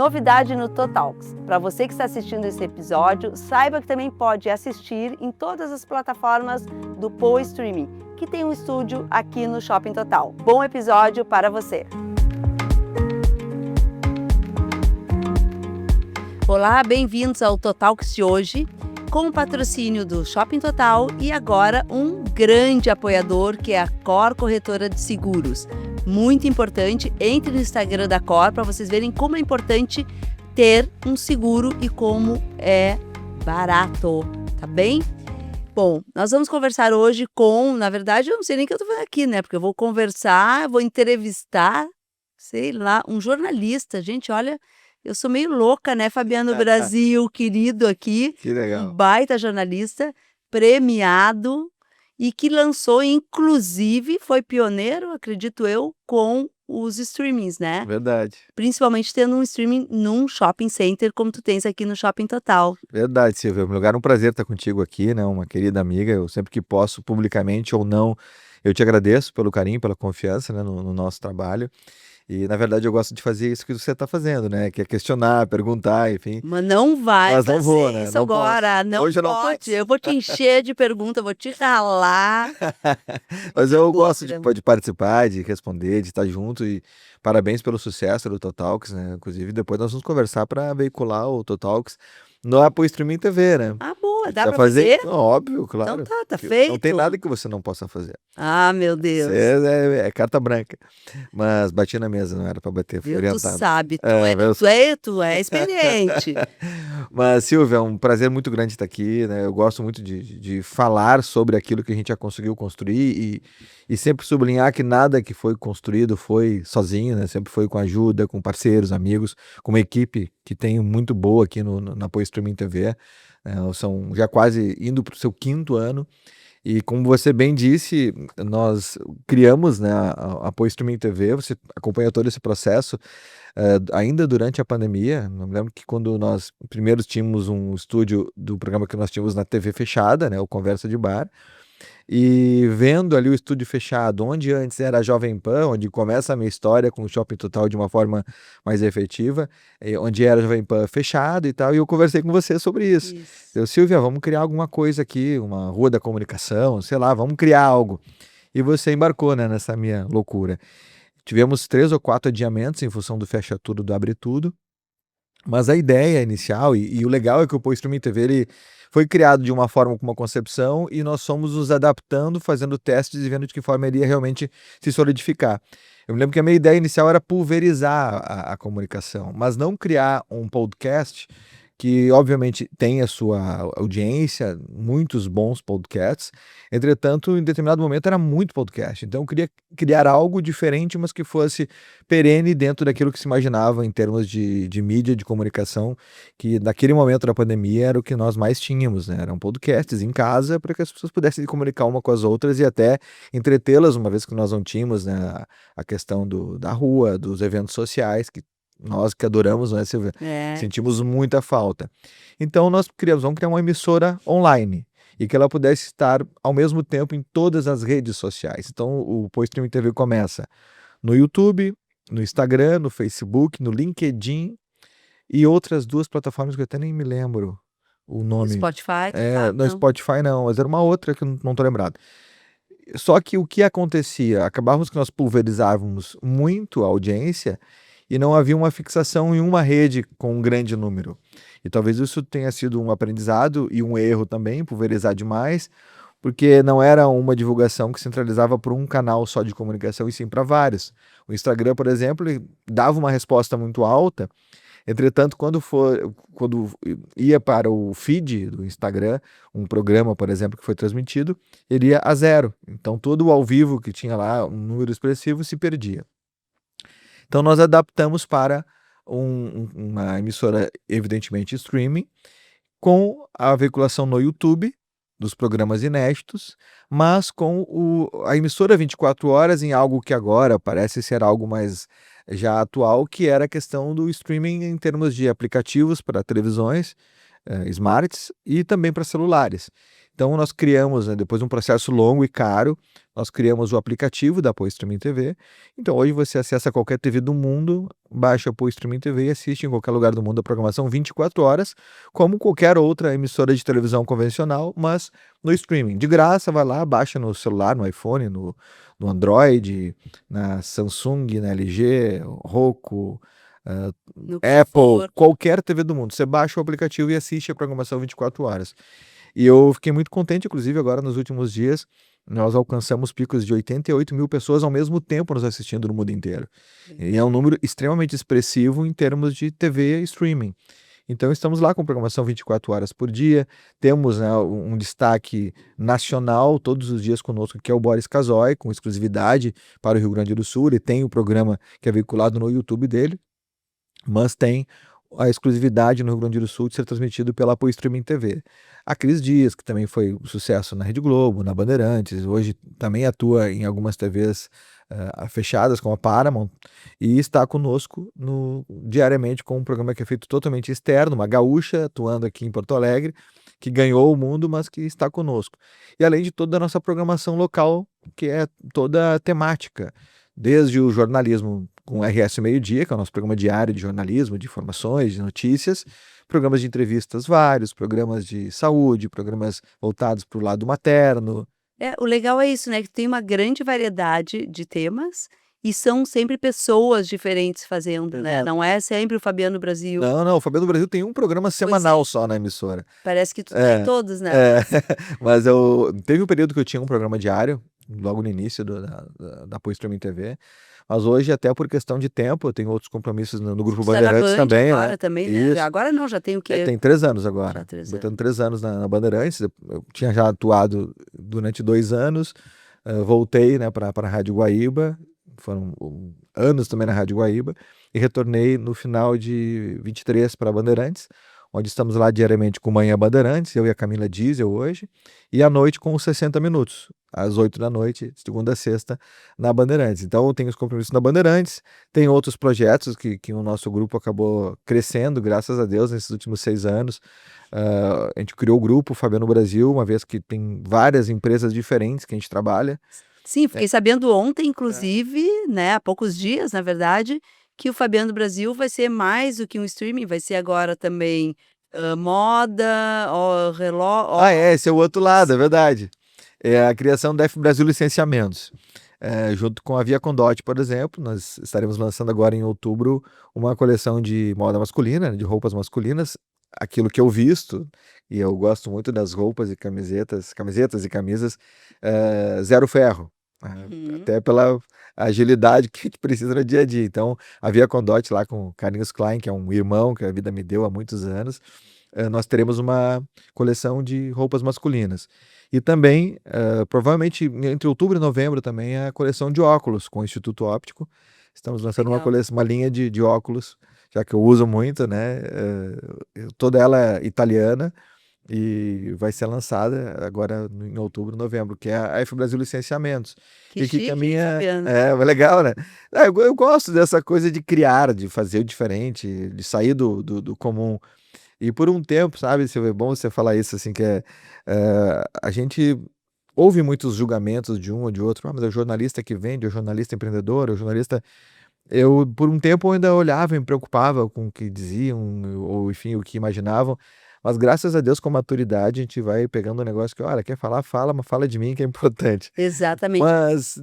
Novidade no Totalks. Para você que está assistindo esse episódio, saiba que também pode assistir em todas as plataformas do Poa Streaming, que tem um estúdio aqui no Shopping Total. Bom episódio para você! Olá, bem-vindos ao Totalks de hoje, com o patrocínio do Shopping Total e agora um grande apoiador que é a Cor Corretora de Seguros. Muito importante, entre no Instagram da Cor para vocês verem como é importante ter um seguro e como é barato, tá bem? Bom, nós vamos conversar hoje com, na verdade eu não sei nem o que eu tô fazendo aqui, né? Porque eu vou conversar, vou entrevistar, sei lá, um jornalista. Gente, olha, eu sou meio louca, né? Fabiano Brasil, querido aqui. Que legal. Um baita jornalista, premiado e que lançou, inclusive, foi pioneiro, acredito eu, com os streamings, né? Verdade. Principalmente tendo um streaming num shopping center, como tu tens aqui no Shopping Total. Verdade, Silvia. Meu lugar é um prazer estar contigo aqui, né? Uma querida amiga. Eu sempre que posso, publicamente ou não, eu te agradeço pelo carinho, pela confiança, né, no nosso trabalho. E, na verdade, eu gosto de fazer isso que você está fazendo, né? Que é questionar, perguntar, enfim. Mas não vai Mas não fazer vou, né? isso Não agora. posso. Não Hoje eu não pode. posso. Eu vou te encher de perguntas, vou te ralar. Mas eu Boa, gosto de participar, de responder, de estar junto. E parabéns pelo sucesso do Totalks, né? Inclusive, depois nós vamos conversar para veicular o Totalks no Apoio Streaming TV, né? Ah, boa. Dá Precisa pra fazer? Óbvio, claro. Então tá feito. Não tem nada que você não possa fazer. Ah, meu Deus. Você é carta branca. Mas bati na mesa, não era para bater, fui Viu? Tu orientado. sabe, É, tu é experiente. Mas, Silvia, é um prazer muito grande estar aqui, né? Eu gosto muito de falar sobre aquilo que a gente já conseguiu construir e sempre sublinhar que nada que foi construído foi sozinho, né? Sempre foi com ajuda, com parceiros, amigos, com uma equipe que tem muito boa aqui na Apoio Streaming TV. São já quase indo para o seu 5º ano. E como você bem disse, nós criamos, né, a Apoio Streaming TV. Você acompanha todo esse processo ainda durante a pandemia. Eu me lembro que quando nós primeiro tínhamos um estúdio do programa que nós tínhamos na TV fechada, né, o Conversa de Bar, e vendo ali o estúdio fechado, onde antes era a Jovem Pan, onde começa a minha história com o Shopping Total de uma forma mais efetiva, onde era a Jovem Pan fechado e tal, e eu conversei com você sobre isso. Eu, Silvia, vamos criar alguma coisa aqui, uma rua da comunicação, sei lá, vamos criar algo. E você embarcou, né, nessa minha loucura. Tivemos 3 ou 4 adiamentos em função do fecha tudo, do abre tudo, mas a ideia inicial, e o legal é que o Poa Streaming TV, ele foi criado de uma forma com uma concepção e nós fomos nos adaptando, fazendo testes e vendo de que forma ele ia realmente se solidificar. Eu me lembro que a minha ideia inicial era pulverizar a comunicação, mas não criar um podcast que obviamente tem a sua audiência, muitos bons podcasts. Entretanto, em determinado momento era muito podcast. Então eu queria criar algo diferente, mas que fosse perene dentro daquilo que se imaginava em termos de mídia, de comunicação, que naquele momento da pandemia era o que nós mais tínhamos, né? Eram podcasts em casa para que as pessoas pudessem se comunicar uma com as outras e até entretê-las, uma vez que nós não tínhamos, né, a questão da rua, dos eventos sociais, que nós que adoramos, né, Silvia? Sentimos muita falta. Então nós vamos criar uma emissora online e que ela pudesse estar ao mesmo tempo em todas as redes sociais. Então o Poa Streaming TV começa no YouTube, no Instagram, no Facebook, no LinkedIn e outras 2 plataformas que eu até nem me lembro o nome. Spotify? No Spotify não, mas era uma outra que eu não estou lembrado. Só que o que acontecia? Acabávamos que nós pulverizávamos muito a audiência e não havia uma fixação em uma rede com um grande número. E talvez isso tenha sido um aprendizado e um erro também, pulverizar demais, porque não era uma divulgação que centralizava por um canal só de comunicação, e sim para vários. O Instagram, por exemplo, ele dava uma resposta muito alta, entretanto, quando ia para o feed do Instagram, um programa, por exemplo, que foi transmitido, ele ia a 0. Então, todo o ao vivo que tinha lá, um número expressivo, se perdia. Então nós adaptamos para uma emissora, evidentemente, streaming, com a veiculação no YouTube dos programas inéditos, mas com a emissora 24 horas em algo que agora parece ser algo mais já atual, que era a questão do streaming em termos de aplicativos para televisões, smarts e também para celulares. Então nós criamos, né, depois de um processo longo e caro, nós criamos o aplicativo da Apoio Streaming TV. Então hoje você acessa qualquer TV do mundo, baixa a Apoio Streaming TV e assiste em qualquer lugar do mundo a programação 24 horas, como qualquer outra emissora de televisão convencional, mas no streaming. De graça, vai lá, baixa no celular, no iPhone, no Android, na Samsung, na LG, Roku, No que Apple, for. qualquer TV do mundo. Você baixa o aplicativo e assiste a programação 24 horas. E eu fiquei muito contente, inclusive, agora nos últimos dias, nós alcançamos picos de 88 mil pessoas ao mesmo tempo nos assistindo no mundo inteiro. E é um número extremamente expressivo em termos de TV e streaming. Então estamos lá com programação 24 horas por dia, temos, né, um destaque nacional todos os dias conosco, que é o Boris Casoy, com exclusividade para o Rio Grande do Sul. Ele tem o programa que é veiculado no YouTube dele, mas tem a exclusividade no Rio Grande do Sul de ser transmitido pela Apoio Streaming TV. A Cris Dias, que também foi um sucesso na Rede Globo, na Bandeirantes, hoje também atua em algumas TVs fechadas, como a Paramount, e está conosco diariamente com um programa que é feito totalmente externo, uma gaúcha atuando aqui em Porto Alegre, que ganhou o mundo, mas que está conosco. E além de toda a nossa programação local, que é toda temática, desde o jornalismo com RS Meio-Dia, que é o nosso programa diário de jornalismo, de informações, de notícias, programas de entrevistas vários, programas de saúde, programas voltados para o lado materno. O legal é isso, né, que tem uma grande variedade de temas e são sempre pessoas diferentes fazendo, né, Exato. não é sempre o Fabiano Brasil. Não, o Fabiano Brasil tem um programa semanal só na emissora. Parece que tu tá em todos, né? Mas teve um período que eu tinha um programa diário, logo no início da Apoio Streaming TV, mas hoje, até por questão de tempo, eu tenho outros compromissos no Grupo Tu tá na Bandeirantes Band também, agora né? também, né? Isso. Agora não, já tem o quê? Tem 3 anos agora. Já 3 Botando 3 anos na Bandeirantes. Eu tinha já atuado durante 2 anos, voltei, né, para a Rádio Guaíba, foram anos também na Rádio Guaíba, e retornei no final de 23 para a Bandeirantes, onde estamos lá diariamente com Manhã Bandeirantes, eu e a Camila Diesel hoje, e à noite com os 60 Minutos, às 8 da noite, segunda a sexta, na Bandeirantes. Então eu tenho os compromissos na Bandeirantes, tem outros projetos que o nosso grupo acabou crescendo, graças a Deus, nesses últimos 6 anos. A gente criou o grupo Fabiano Brasil, uma vez que tem várias empresas diferentes que a gente trabalha. Sim, fiquei sabendo ontem, inclusive, né, há poucos dias, na verdade, que o Fabiano Brasil vai ser mais do que um streaming, vai ser agora também moda, relógio. Esse é o outro lado, é verdade. É a criação da F Brasil Licenciamentos. Junto com a Via Condote, por exemplo, nós estaremos lançando agora em outubro uma coleção de moda masculina, de roupas masculinas, aquilo que eu visto, e eu gosto muito das roupas e camisetas e camisas zero ferro, até pela agilidade que a gente precisa no dia a dia. Então, a Via Condote lá com o Carlinhos Klein, que é um irmão que a vida me deu há muitos anos, nós teremos uma coleção de roupas masculinas. E também, provavelmente entre outubro e novembro também, a coleção de óculos com o Instituto Óptico. Estamos lançando uma linha de óculos, já que eu uso muito, né? Toda ela é italiana e vai ser lançada agora em outubro, novembro, que é a F Brasil Licenciamentos. Que chique, Fabiano. É legal, né? Eu gosto dessa coisa de criar, de fazer o diferente, de sair do comum. E por um tempo, sabe, Silvio, é bom você falar isso, assim, que a gente ouve muitos julgamentos de um ou de outro, mas é o jornalista que vende, é o jornalista empreendedor, é o jornalista... Eu, por um tempo, ainda olhava e me preocupava com o que diziam, ou enfim, o que imaginavam, mas graças a Deus, com maturidade, a gente vai pegando um negócio que, olha, quer falar, fala, mas fala de mim, que é importante. Exatamente. Mas,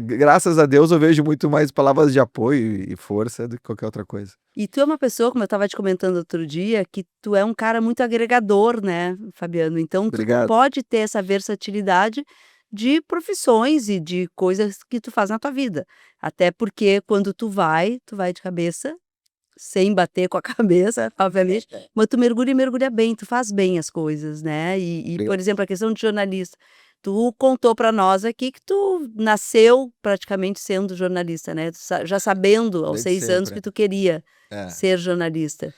graças a Deus, eu vejo muito mais palavras de apoio e força do que qualquer outra coisa. E tu é uma pessoa, como eu estava te comentando outro dia, que tu é um cara muito agregador, né, Fabiano? Então, tu Obrigado. pode ter essa versatilidade de profissões e de coisas que tu faz na tua vida. Até porque quando tu vai de cabeça, sem bater com a cabeça, obviamente, mas tu mergulha bem, tu faz bem as coisas, né? E por exemplo, a questão de jornalista, tu contou para nós aqui que tu nasceu praticamente sendo jornalista, né? Já sabendo aos Desde 6 anos sempre. que tu queria ser jornalista.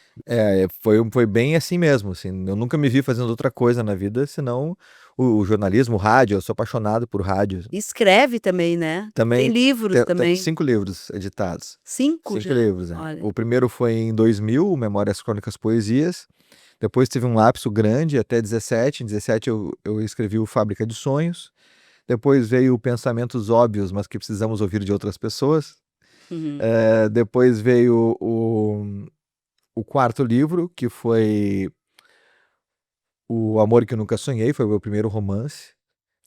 Foi bem assim mesmo, assim, eu nunca me vi fazendo outra coisa na vida, senão o jornalismo, o rádio, eu sou apaixonado por rádio. Escreve também, né? Também Tem livros também. 5 livros editados. 5 5 já? livros, Olha. O primeiro foi em 2000, Memórias, Crônicas, Poesias. Depois teve um lapso grande até 17. Em 17 eu escrevi o Fábrica de Sonhos. Depois veio o Pensamentos Óbvios, mas que precisamos ouvir de outras pessoas. Uhum. Depois veio o quarto livro, que foi O Amor que Eu Nunca Sonhei, foi o meu primeiro romance.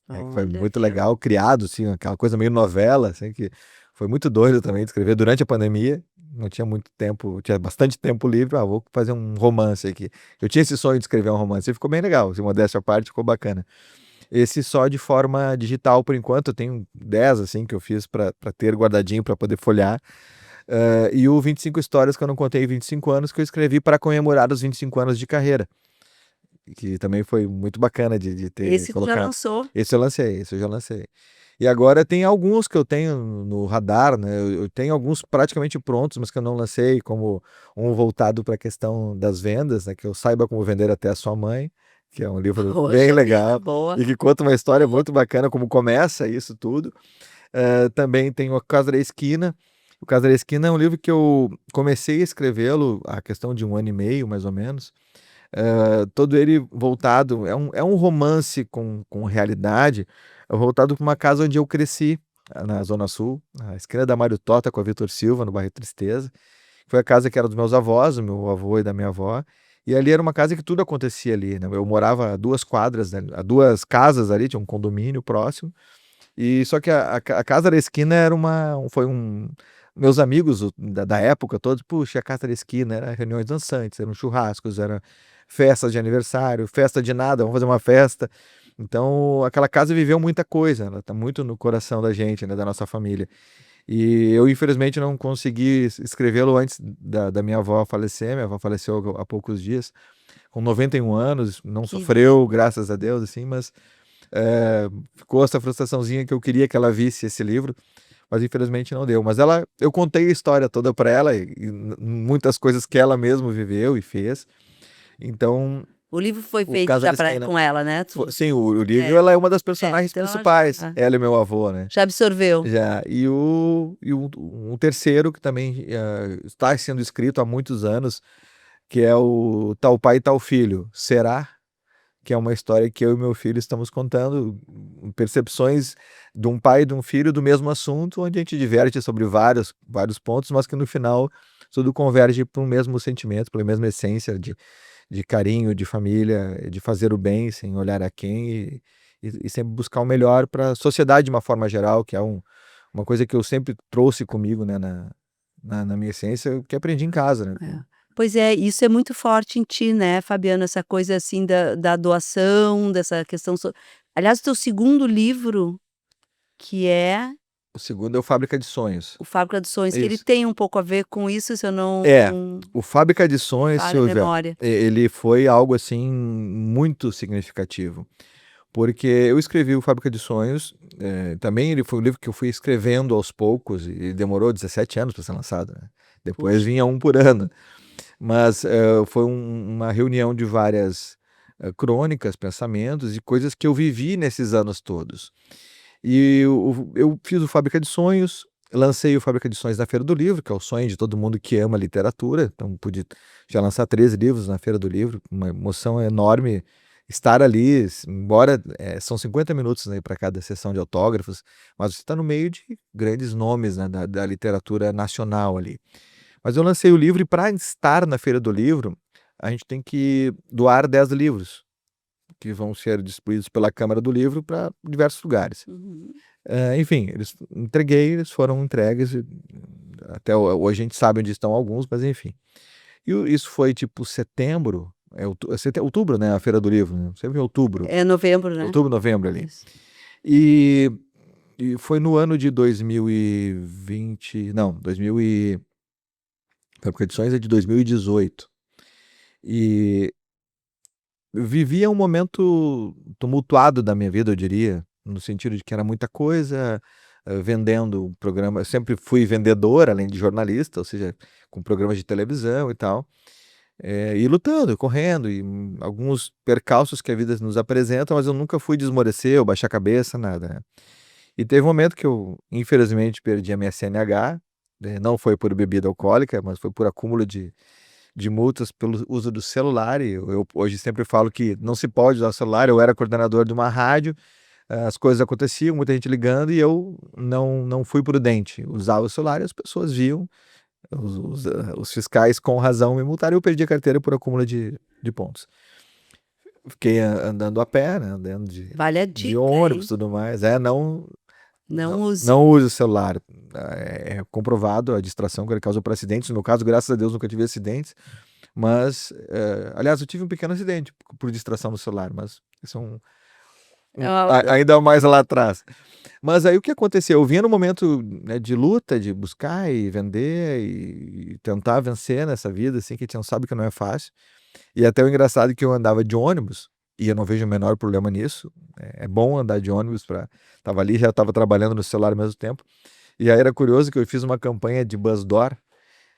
Que foi Olha, muito legal, criado, assim, aquela coisa meio novela, assim, que foi muito doido também de escrever durante a pandemia. Não tinha muito tempo, tinha bastante tempo livre. Vou fazer um romance aqui. Eu tinha esse sonho de escrever um romance e ficou bem legal. Se modéstia à parte, ficou bacana. Esse só de forma digital por enquanto, eu tenho 10 assim que eu fiz para ter guardadinho para poder folhear. E o 25 histórias que eu não contei 25 anos que eu escrevi para comemorar os 25 anos de carreira, que também foi muito bacana de ter esse tu já colocado. lançou. Esse eu já lancei. E agora tem alguns que eu tenho no radar, né? Eu tenho alguns praticamente prontos, mas que eu não lancei, como um voltado para a questão das vendas, né? Que eu saiba como vender até a sua mãe, que é um livro bem Poxa, legal boa. e que conta uma história muito bacana, como começa isso tudo. Também tem o Casa da Esquina. O Casa da Esquina é um livro que eu comecei a escrevê-lo a questão de 1 ano e meio, mais ou menos. Todo ele voltado, é um romance com realidade, voltado para uma casa onde eu cresci, na Zona Sul, na esquina da Mário Tota com a Vitor Silva, no bairro Tristeza. Foi a casa que era dos meus avós, do meu avô e da minha avó. E ali era uma casa que tudo acontecia ali, né? Eu morava a 2 quadras, né? A 2 casas ali, tinha um condomínio próximo. E só que a casa da esquina foi um. Meus amigos da época todos, puxa, a casa da esquina era reuniões dançantes, eram churrascos, era festas de aniversário, festa de nada, vamos fazer uma festa. Então, aquela casa viveu muita coisa, ela tá muito no coração da gente, né, da nossa família. E eu, infelizmente, não consegui escrevê-lo antes da minha avó falecer. Minha avó faleceu há poucos dias, com 91 anos, não Que sofreu, graças a Deus, assim, mas ficou essa frustraçãozinha que eu queria que ela visse esse livro, mas infelizmente não deu. Mas eu contei a história toda para ela e muitas coisas que ela mesma viveu e fez. Então, o livro foi o feito Casa já da Esquina, com ela, né? sim, o livro, É, ela é uma das personagens então ela principais, ela e meu avô, né? já absorveu. Já. Um terceiro que também está sendo escrito há muitos anos, que é o Tal Pai, Tal Filho. Será? Que é uma história que eu e meu filho estamos contando, percepções de um pai e de um filho do mesmo assunto, onde a gente diverte sobre vários pontos, mas que no final tudo converge para um mesmo sentimento, para a mesma essência de carinho, de família, de fazer o bem sem olhar a quem e sempre buscar o melhor para a sociedade de uma forma geral, que é uma coisa que eu sempre trouxe comigo, né, na minha essência, que aprendi em casa, né? É. Pois é, isso é muito forte em ti, né, Fabiano, essa coisa, assim, da doação, dessa questão aliás, o teu segundo livro, que é O segundo é o Fábrica de Sonhos. o Fábrica dos Sonhos, que ele Isso. tem um pouco a ver com isso, se eu não O Fábrica de Sonhos, falha a Silvia, memória. ele foi algo assim muito significativo, porque eu escrevi o Fábrica de Sonhos, também ele foi um livro que eu fui escrevendo aos poucos e demorou 17 anos para ser lançado, né? Depois Puxa. vinha um por ano, mas foi uma reunião de várias crônicas, pensamentos e coisas que eu vivi nesses anos todos. E eu fiz o Fábrica de Sonhos, lancei o Fábrica de Sonhos na Feira do Livro, que é o sonho de todo mundo que ama literatura. Então, pude já lançar 13 livros na Feira do Livro, uma emoção enorme estar ali, embora são 50 minutos, né, para cada sessão de autógrafos, mas você está no meio de grandes nomes, né, da literatura nacional ali. Mas eu lancei o livro e para estar na Feira do Livro, a gente tem que doar 10 livros, que vão ser distribuídos pela Câmara do Livro para diversos lugares. Uhum. Enfim, eles foram entregues, e até hoje a gente sabe onde estão alguns, mas enfim. E isso foi tipo setembro, outubro, né, a Feira do Livro, né? Sempre em outubro, É novembro, né? novembro ali. Isso. E, e foi no ano de 2020, não, 2000 e... Porque a edições é de 2018. E eu vivia um momento tumultuado da minha vida, eu diria, no sentido de que era muita coisa, vendendo programa. Eu sempre fui vendedor, além de jornalista, ou seja, com programas de televisão e tal, e lutando, correndo, e alguns percalços que a vida nos apresenta, mas eu nunca fui desmorecer ou baixar a cabeça, nada, né? E teve um momento que eu, infelizmente, perdi a minha CNH, não foi por bebida alcoólica, mas foi por acúmulo de multas pelo uso do celular, e eu hoje sempre falo que não se pode usar o celular. Eu era coordenador de uma rádio, as coisas aconteciam, muita gente ligando, e eu não fui prudente. Usava o celular e as pessoas viam, os fiscais com razão me multaram, e eu perdi a carteira por acúmulo de pontos. Fiquei andando a pé, né, andando Vale a de dica, ônibus hein? e tudo mais. Não use. Não use o celular. É comprovado a distração que ele causa para acidentes. No meu caso, graças a Deus, nunca tive acidentes. Mas, aliás, eu tive um pequeno acidente por distração no celular, mas isso é É uma- ainda mais lá atrás. Mas aí o que aconteceu? Eu vinha no momento, né, de luta, de buscar e vender e tentar vencer nessa vida, assim, que a gente não sabe que não é fácil. E até o engraçado é que eu andava de ônibus, e eu não vejo o menor problema nisso. É bom andar de ônibus para. Tava ali, já estava trabalhando no celular ao mesmo tempo. E aí era curioso que eu fiz uma campanha de bus door,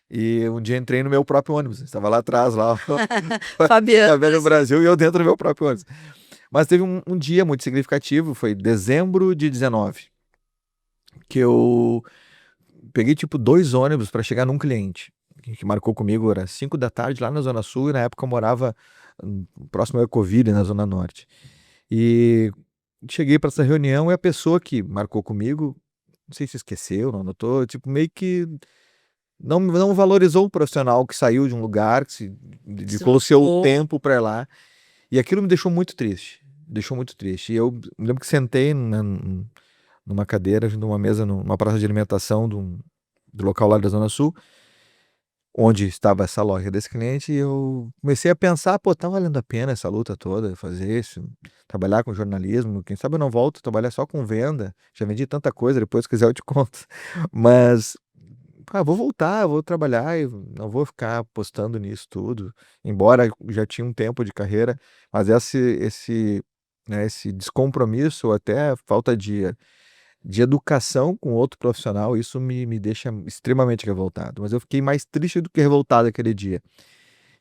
e um dia entrei no meu próprio ônibus. Estava lá atrás, lá, Fabiano, Fabiano no Brasil, e eu dentro do meu próprio ônibus. Mas teve um dia muito significativo, foi dezembro de 19, que eu peguei tipo 2 ônibus para chegar num cliente que marcou comigo, era 5 da tarde lá na Zona Sul, e na época eu morava próximo ao Ecoville, na Zona Norte. E cheguei para essa reunião, e a pessoa que marcou comigo, não sei se esqueceu, não notou, tipo, meio que não valorizou o profissional que saiu de um lugar, que se dedicou o seu deslocou. tempo para lá. E aquilo me deixou muito triste. Deixou muito triste. E eu me lembro que sentei numa cadeira, numa mesa, numa praça de alimentação do local lá da Zona Sul, onde estava essa loja desse cliente, e eu comecei a pensar, pô, tá valendo a pena essa luta toda, fazer isso, trabalhar com jornalismo, quem sabe eu não volto a trabalhar só com venda, já vendi tanta coisa, depois se quiser eu te conto. Mas, vou voltar, vou trabalhar e não vou ficar apostando nisso tudo, embora já tinha um tempo de carreira, mas né, esse descompromisso, ou até falta de educação com outro profissional, isso me deixa extremamente revoltado. Mas eu fiquei mais triste do que revoltado aquele dia.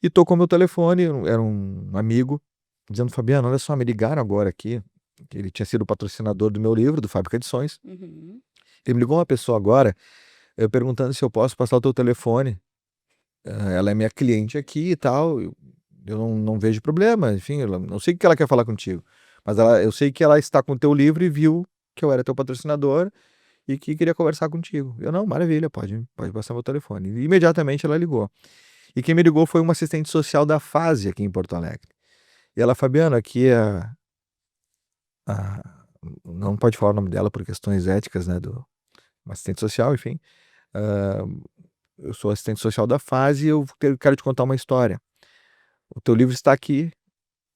E tocou meu telefone, era um amigo, dizendo: Fabiano, olha só, me ligaram agora aqui, que ele tinha sido patrocinador do meu livro, do Fábrica de Sonhos. Uhum. Ele me ligou uma pessoa agora, perguntando se eu posso passar o teu telefone. Ela é minha cliente aqui e tal, eu não vejo problema, enfim, eu não sei o que ela quer falar contigo, mas eu sei que ela está com o teu livro e viu que eu era teu patrocinador e que queria conversar contigo. Eu: não, maravilha, pode passar meu telefone. E imediatamente ela ligou. E quem me ligou foi uma assistente social da Fase aqui em Porto Alegre. E ela: Fabiano, aqui não pode falar o nome dela por questões éticas, né, uma assistente social, enfim. Ah, eu sou assistente social da Fase, e eu quero te contar uma história. O teu livro está aqui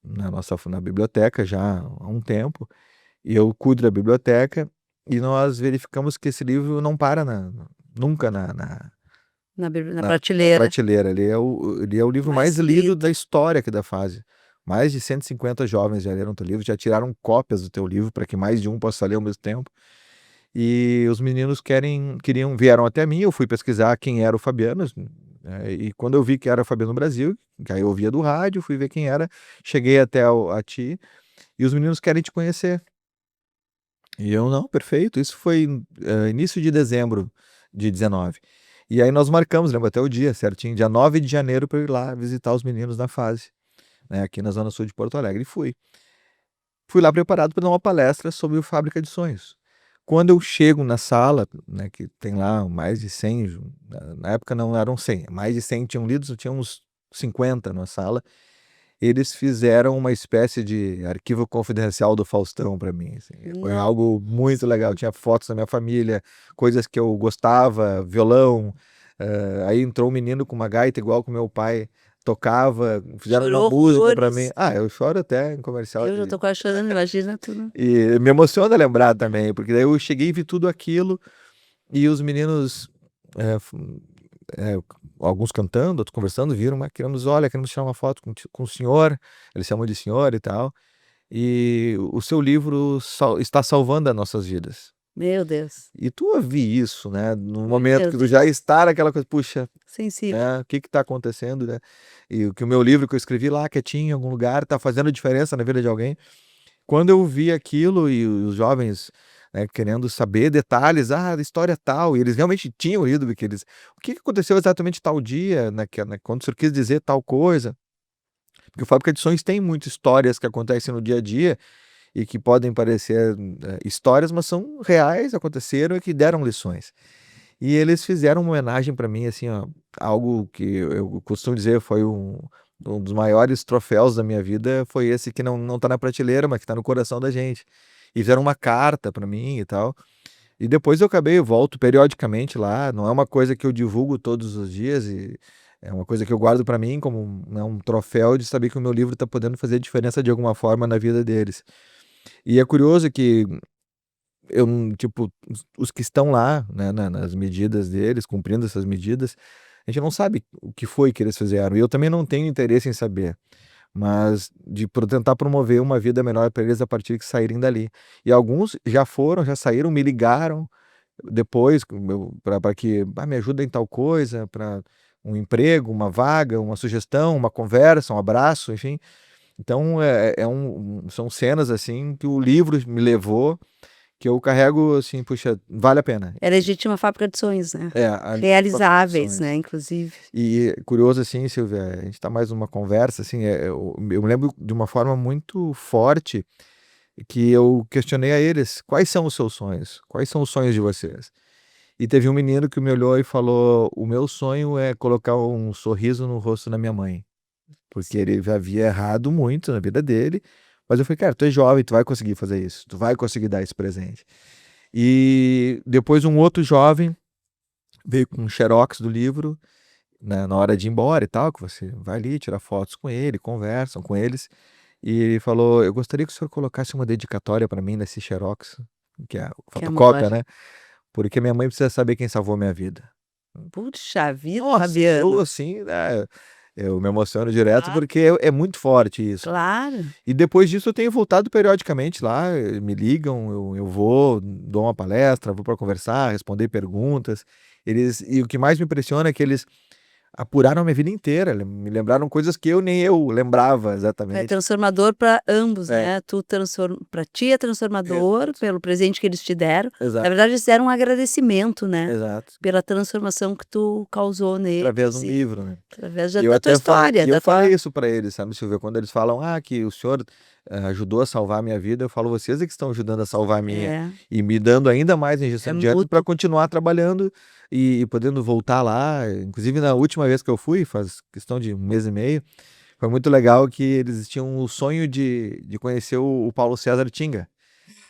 na biblioteca já há um tempo, e eu cuido da biblioteca, e nós verificamos que esse livro não para nunca Na na prateleira. prateleira. Ele é o livro mais lido da história aqui da Fase. Mais de 150 jovens já leram teu livro, já tiraram cópias do teu livro para que mais de um possa ler ao mesmo tempo. E os meninos vieram até mim, eu fui pesquisar quem era o Fabiano, e quando eu vi que era o Fabiano Brasil, que aí eu ouvia do rádio, fui ver quem era, cheguei até a ti, e os meninos querem te conhecer. E eu: não, perfeito. Isso foi início de dezembro de 19. E aí nós marcamos, lembro até o dia certinho, dia 9 de janeiro, para eu ir lá visitar os meninos na Fase, né, aqui na Zona Sul de Porto Alegre. E fui lá preparado para dar uma palestra sobre o Fábrica de Sonhos. Quando eu chego na sala, né, que tem lá mais de 100, na época não eram 100, mais de 100 tinham lidos, tinha uns 50 na sala. Eles fizeram uma espécie de arquivo confidencial do Faustão para mim, assim. Foi algo muito legal. Tinha fotos da minha família, coisas que eu gostava, violão. Aí entrou um menino com uma gaita igual que meu pai tocava, fizeram uma Chorou música para horrores. mim. Eu choro até em comercial Eu já tô quase chorando, imagina tudo. e me emociona lembrar também, porque daí eu cheguei e vi tudo aquilo, e os meninos, é, f- é, alguns cantando, outros conversando, viram, mas queremos tirar uma foto com o senhor, eles chamam de senhor e tal, e o seu livro está salvando as nossas vidas. Meu Deus. E tu ouvir isso, né, no Meu momento que Deus. tu já está naquela coisa, puxa, Sensível. o que está acontecendo, né? E que o meu livro que eu escrevi lá, quietinho, em algum lugar, está fazendo diferença na vida de alguém. Quando eu vi aquilo, e os jovens né, querendo saber detalhes, da história tal, e eles realmente tinham lido, porque o que aconteceu exatamente tal dia, quando o senhor quis dizer tal coisa, porque o Fábrica de Sonhos tem muitas histórias que acontecem no dia a dia, e que podem parecer histórias, mas são reais, aconteceram e que deram lições. E eles fizeram uma homenagem para mim, assim, ó, algo que eu costumo dizer foi um dos maiores troféus da minha vida, foi esse que não tá na prateleira, mas que tá no coração da gente. E fizeram uma carta para mim e tal. E depois eu volto periodicamente lá, não é uma coisa que eu divulgo todos os dias, e é uma coisa que eu guardo para mim como um troféu de saber que o meu livro tá podendo fazer diferença de alguma forma na vida deles. E é curioso que eu não tipo, os que estão lá, né, nas medidas deles, cumprindo essas medidas, a gente não sabe o que foi que eles fizeram, e eu também não tenho interesse em saber, mas tentar promover uma vida melhor para eles a partir que saírem dali. E alguns já foram, já saíram, me ligaram depois para que: "Ah, me ajuda em tal coisa", para um emprego, uma vaga, uma sugestão, uma conversa, um abraço, enfim. Então são cenas, assim, que o livro me levou, que eu carrego, assim, puxa, vale a pena. É legítima fábrica de sonhos, né? É, a Realizáveis, né, inclusive. E curioso, assim, Silvia, a gente tá mais numa conversa, assim, eu me lembro de uma forma muito forte que eu questionei a eles: "Quais são os seus sonhos? Quais são os sonhos de vocês?" E teve um menino que me olhou e falou: "O meu sonho é colocar um sorriso no rosto da minha mãe", porque ele já havia errado muito na vida dele, mas eu falei: "Cara, tu é jovem, tu vai conseguir fazer isso, tu vai conseguir dar esse presente". E depois um outro jovem veio com um xerox do livro, né, na hora de ir embora e tal, que você vai ali, tira fotos com ele, conversam com eles, e ele falou: "Eu gostaria que o senhor colocasse uma dedicatória para mim nesse xerox", que é a Que amor. fotocópia, né, "porque minha mãe precisa saber quem salvou minha vida". Puxa vida, Nossa, eu Fabiano. assim, né, eu me emociono direto, Claro. porque é muito forte isso. Claro. E depois disso eu tenho voltado periodicamente lá, me ligam, eu vou, dou uma palestra, vou para conversar, responder perguntas. E o que mais me impressiona é que eles apuraram a minha vida inteira, me lembraram coisas que nem eu lembrava É exatamente. transformador para ambos, É, né, para ti é transformador, exato, pelo presente que eles te deram. Na exato, verdade, eles deram um agradecimento, né, exato. pela transformação que tu causou Através de neles um e livro, né. através E eu da tua até falei história, e eu da tua falei isso pra eles, sabe, Silvia, quando eles falam: "Ah, que o senhor, ajudou a salvar a minha vida", eu falo: "Vocês é que estão ajudando a salvar a minha, é, e me dando ainda mais é injeção de ânimo pra mútuo. continuar trabalhando e podendo voltar lá". Inclusive na última vez que eu fui, faz questão de um mês e meio, foi muito legal que eles tinham o sonho de conhecer o Paulo César Tinga.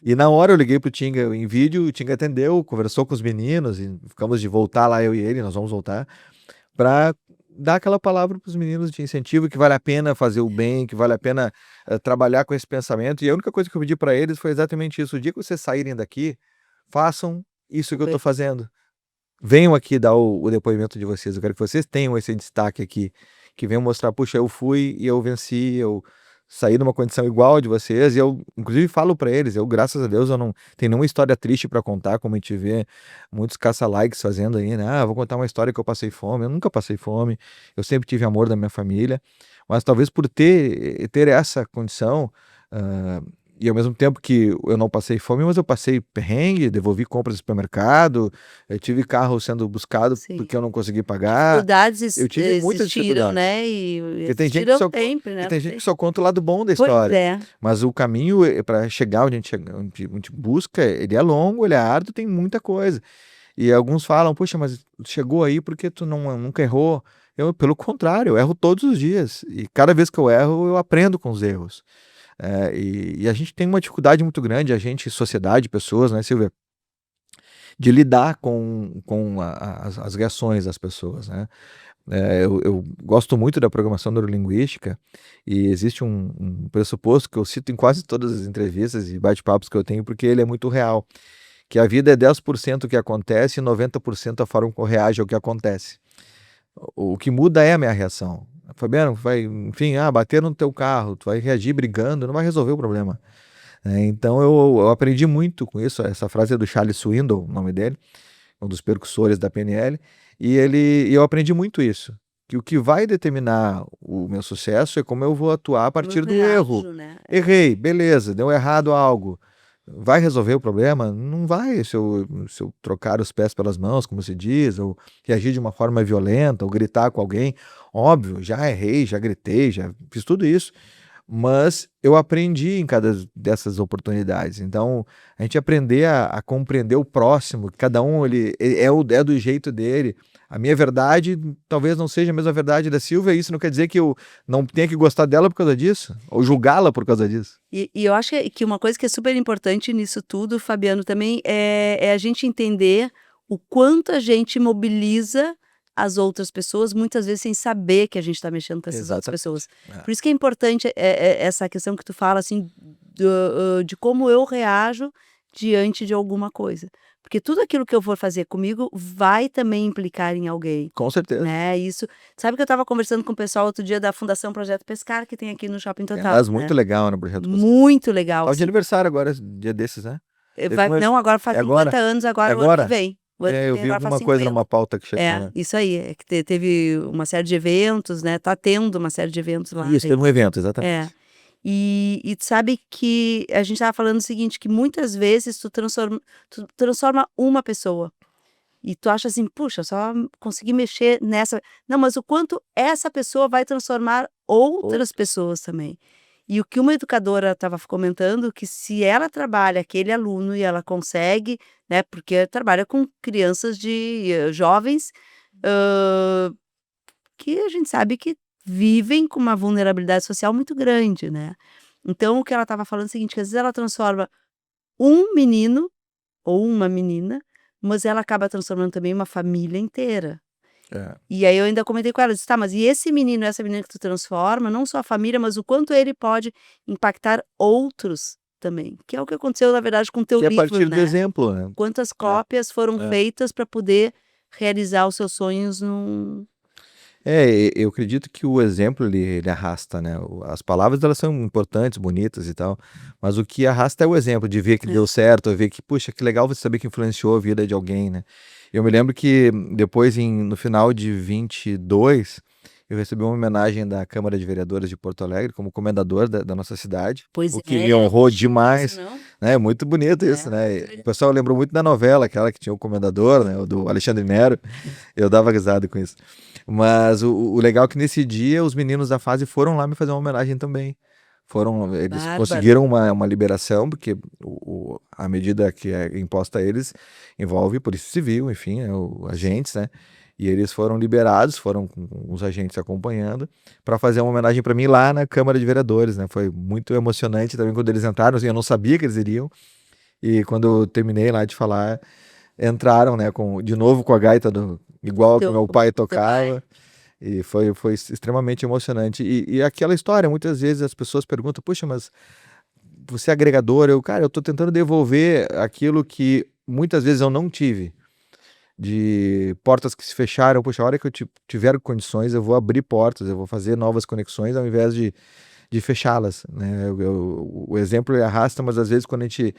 E na hora eu liguei pro Tinga em vídeo, o Tinga atendeu, conversou com os meninos e ficamos de voltar lá, eu e ele, nós vamos voltar para dar aquela palavra para os meninos de incentivo, que vale a pena fazer o bem, que vale a pena, trabalhar com esse pensamento. E a única coisa que eu pedi para eles foi exatamente isso: "O dia que vocês saírem daqui, façam isso que eu estou fazendo. Venham aqui dar o depoimento de vocês, eu quero que vocês tenham esse destaque aqui, que venham mostrar: 'Puxa, eu fui e eu venci, eu saí de uma condição igual a de vocês'", e eu inclusive falo pra eles, graças a Deus eu não tenho nenhuma história triste pra contar, como a gente vê muitos caça-likes fazendo aí, né: "Ah, vou contar uma história que eu passei fome", eu nunca passei fome, eu sempre tive amor da minha família, mas talvez por ter essa condição, hã e ao mesmo tempo que eu não passei fome, mas eu passei perrengue, devolvi compras no supermercado, eu tive carro sendo buscado Sim. porque eu não consegui pagar, Dificuldades eu tive muitas existiram, dificuldades. né, e Porque tem gente que existiram só sempre, e né, tem não gente tem que só conta o lado bom da pois história, é. mas o caminho, pra chegar onde a gente busca, ele é longo, ele é árduo, tem muita coisa. E alguns falam: "Poxa, mas tu chegou aí porque tu nunca errou". Eu, pelo contrário, eu erro todos os dias, e cada vez que eu erro, eu aprendo com os erros. E a gente tem uma dificuldade muito grande, a gente, sociedade, pessoas, né, Silvia, de lidar com as reações das pessoas, né. Eu gosto muito da programação neurolinguística, e existe um pressuposto que eu cito em quase todas as entrevistas e bate-papos que eu tenho, porque ele é muito real, que a vida é 10% o que acontece e 90% a forma como reage ao que acontece. O que muda é a minha reação. "Fabiano, vai, enfim, bater no teu carro", tu vai reagir brigando, não vai resolver o problema. Então eu aprendi muito com isso, essa frase é do Charles Swindoll, o nome dele, um dos percussores da PNL, e eu aprendi muito isso, que o que vai determinar o meu sucesso é como eu vou atuar a Como eu partir do erro. reajo, né. Errei, beleza, deu errado algo. Vai resolver o problema? Não vai, se eu trocar os pés pelas mãos, como se diz, ou reagir de uma forma violenta, ou gritar com alguém. Óbvio, já errei, já gritei, já fiz tudo isso, mas eu aprendi em cada dessas oportunidades. Então, a gente aprender a compreender o próximo, que cada um é do jeito dele. A minha verdade talvez não seja a mesma verdade da Silvia, e isso não quer dizer que eu não tenha que gostar dela por causa disso, ou julgá-la por causa disso. E eu acho que uma coisa que é super importante nisso tudo, Fabiano, também é a gente entender o quanto a gente mobiliza as outras pessoas, muitas vezes sem saber que a gente está mexendo com essas outras Exatamente. pessoas. É. Por isso que é importante essa questão que tu fala, assim, de como eu reajo diante de alguma coisa. Porque tudo aquilo que eu for fazer comigo vai também implicar em alguém, Com certeza. né? Isso. Sabe que eu estava conversando com o pessoal outro dia da Fundação Projeto Pescar, que tem aqui no Shopping Total, Aliás, né? muito legal no projeto Pescar. Muito legal, Tá de sim. aniversário agora, dia desses, né? Não, agora faz É 50 agora? anos, É agora o ano que agora? vem. O ano que Eu vem vi agora faz alguma coisa 50. numa pauta que chegou, né? Isso aí, é que teve uma série de eventos, né? Tá tendo uma série de eventos lá. Isso, teve um evento, É. exatamente. E tu sabe que a gente estava falando o seguinte, que muitas vezes tu transforma uma pessoa. E tu acha assim, puxa, só consegui mexer nessa. Não, mas o quanto essa pessoa vai transformar outras pessoas também. E o que uma educadora estava comentando, que se ela trabalha aquele aluno e ela consegue, né, porque trabalha com crianças jovens, hã, que a gente sabe que vivem com uma vulnerabilidade social muito grande, né. Então o que ela estava falando é o seguinte, que às vezes ela transforma um menino ou uma menina, mas ela acaba transformando também uma família inteira. É. E aí eu ainda comentei com ela, disse: "Tá, mas e esse menino, essa menina que tu transforma, não só a família, mas o quanto ele pode impactar outros também", que é o que aconteceu, na verdade, com o teu Que é a livro, partir do né. exemplo, né? Quantas cópias foram É. feitas para poder realizar os seus sonhos num Eu acredito que o exemplo ele arrasta, né? As palavras elas são importantes, bonitas e tal, mas o que arrasta é o exemplo de ver que deu certo, ver que, puxa, que legal você saber que influenciou a vida de alguém, né? Eu me lembro que depois, no final de 22, eu recebi uma homenagem da Câmara de Vereadores de Porto Alegre como comendador da nossa cidade, Pois o que é, me honrou chique isso, demais, não? né? Muito bonito isso, né? O pessoal lembrou muito da novela, aquela que tinha o comendador, né? O do Alexandre Nero. Eu dava risada com isso. Mas o legal é que nesse dia os meninos da fase foram lá me fazer uma homenagem também. Eles Bárbaro. conseguiram uma liberação, porque a medida que é imposta a eles envolve Polícia Civil, enfim, agentes, né? E eles foram liberados, foram com os agentes acompanhando, para fazer uma homenagem para mim lá na Câmara de Vereadores, né? Foi muito emocionante também quando eles entraram, assim, eu não sabia que eles iriam, e quando eu terminei lá de falar, entraram, né, de novo com a gaita igual que meu pai tocava. E foi extremamente emocionante. E aquela história, muitas vezes as pessoas perguntam, puxa, mas você é agregador? Cara, eu tô tentando devolver aquilo que muitas vezes eu não tive. De portas que se fecharam, puxa, a hora que eu tiver condições, eu vou abrir portas, eu vou fazer novas conexões ao invés de fechá-las, né? O exemplo arrasta, mas às vezes quando a gente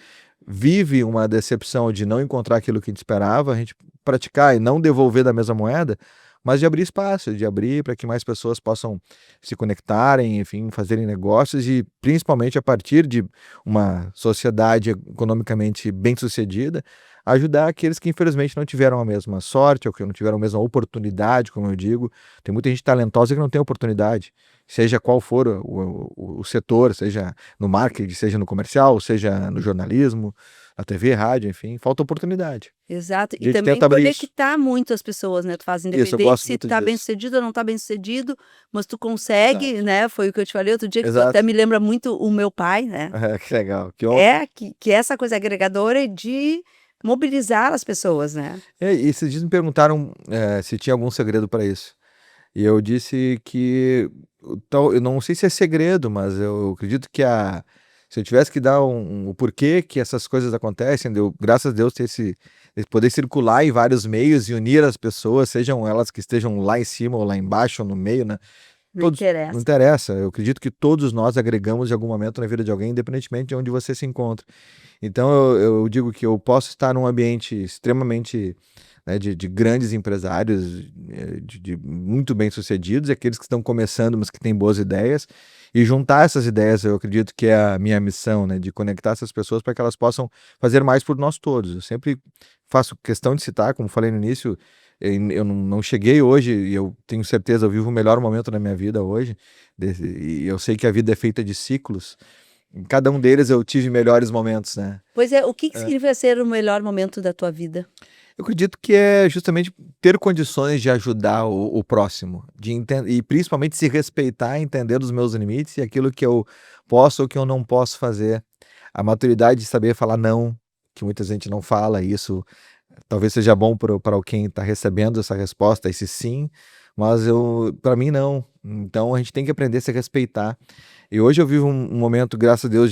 vive uma decepção de não encontrar aquilo que a gente esperava, a gente praticar e não devolver da mesma moeda, mas de abrir espaço, de abrir para que mais pessoas possam se conectarem, enfim, fazerem negócios e principalmente a partir de uma sociedade economicamente bem-sucedida, ajudar aqueles que infelizmente não tiveram a mesma sorte ou que não tiveram a mesma oportunidade, como eu digo. Tem muita gente talentosa que não tem oportunidade, seja qual for o setor, seja no marketing, seja no comercial, seja no jornalismo, na TV, rádio, enfim, falta oportunidade. Exato, A e gente também tenta abrir isso. conectar muito as pessoas, né, tu faz Isso, eu independente gosto se muito tá bem disso. sucedido ou não tá bem sucedido, mas tu consegue, Exato. né, foi o que eu te falei outro dia, que tu Exato. até me lembra muito o meu pai, né. Que legal, que honra. Que essa coisa agregadora de mobilizar as pessoas, né. E esses dias me perguntaram, se tinha algum segredo para isso. E eu disse que eu não sei se é segredo, mas eu acredito que se eu tivesse que dar o porquê que essas coisas acontecem, graças a Deus ter esse poder circular em vários meios e unir as pessoas, sejam elas que estejam lá em cima ou lá embaixo ou no meio, né? Não Não interessa. interessa. Eu acredito que todos nós agregamos em algum momento na vida de alguém, independentemente de onde você se encontra. Então eu digo que eu posso estar num ambiente extremamente né, de grandes empresários, de muito bem-sucedidos, e aqueles que estão começando, mas que têm boas ideias, e juntar essas ideias, eu acredito que é a minha missão, né, de conectar essas pessoas para que elas possam fazer mais por nós todos. Eu sempre faço questão de citar, como falei no início, eu não cheguei hoje, e eu tenho certeza, eu vivo o melhor momento da minha vida hoje, e eu sei que a vida é feita de ciclos. Em cada um deles eu tive melhores momentos, né? Pois é, o que significa ser o melhor momento da tua vida? Eu acredito que é justamente ter condições de ajudar o próximo, e principalmente se respeitar, entender os meus limites e aquilo que eu posso ou que eu não posso fazer. A maturidade de saber falar não, que muita gente não fala, e isso talvez seja bom para quem está recebendo essa resposta, esse sim, mas para mim não. Então a gente tem que aprender a se respeitar. E hoje eu vivo um momento, graças a Deus,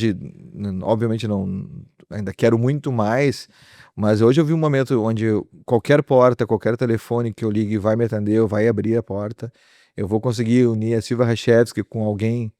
obviamente não, ainda quero muito mais, mas hoje eu vi um momento onde qualquer porta, qualquer telefone que eu ligue vai me atender, vai abrir a porta. Eu vou conseguir unir a Silvia Rachevski com alguém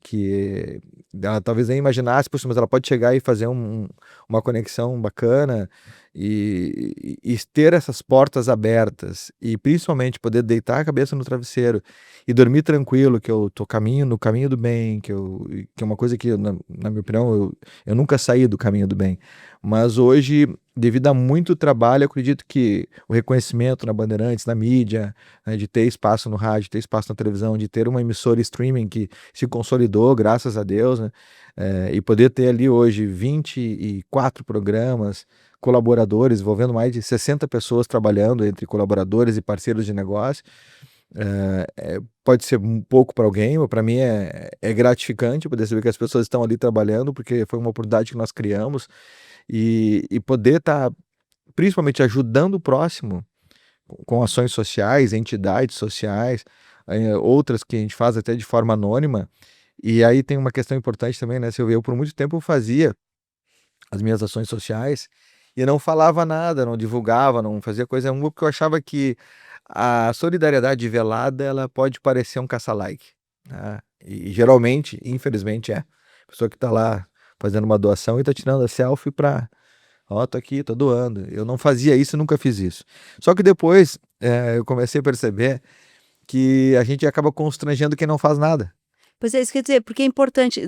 que ela talvez nem imaginasse, poxa, mas ela pode chegar e fazer uma conexão bacana e ter essas portas abertas e principalmente poder deitar a cabeça no travesseiro e dormir tranquilo, que eu tô no caminho do bem, que é uma coisa que, na minha opinião, eu nunca saí do caminho do bem. Mas hoje, devido a muito trabalho, eu acredito que o reconhecimento na Bandeirantes, na mídia, né, de ter espaço no rádio, ter espaço na televisão, de ter uma emissora streaming que se consolidou, graças a Deus, né, e poder ter ali hoje 24 programas, colaboradores, envolvendo mais de 60 pessoas trabalhando entre colaboradores e parceiros de negócio. Pode ser um pouco para alguém, mas para mim é gratificante poder saber que as pessoas estão ali trabalhando, porque foi uma oportunidade que nós criamos, e poder estar principalmente ajudando o próximo com ações sociais, entidades sociais, outras que a gente faz até de forma anônima. E aí tem uma questão importante também, né, Silvia? Eu por muito tempo eu fazia as minhas ações sociais e não falava nada, não divulgava, não fazia coisa nenhuma, porque eu achava que a solidariedade velada, ela pode parecer um caça-like, né? E geralmente, infelizmente, a pessoa que está lá fazendo uma doação e está tirando a selfie para, ó, tô aqui, tô doando. Eu não fazia isso, nunca fiz isso. Só que depois eu comecei a perceber que a gente acaba constrangendo quem não faz nada. Pois é, isso quer dizer, porque é importante,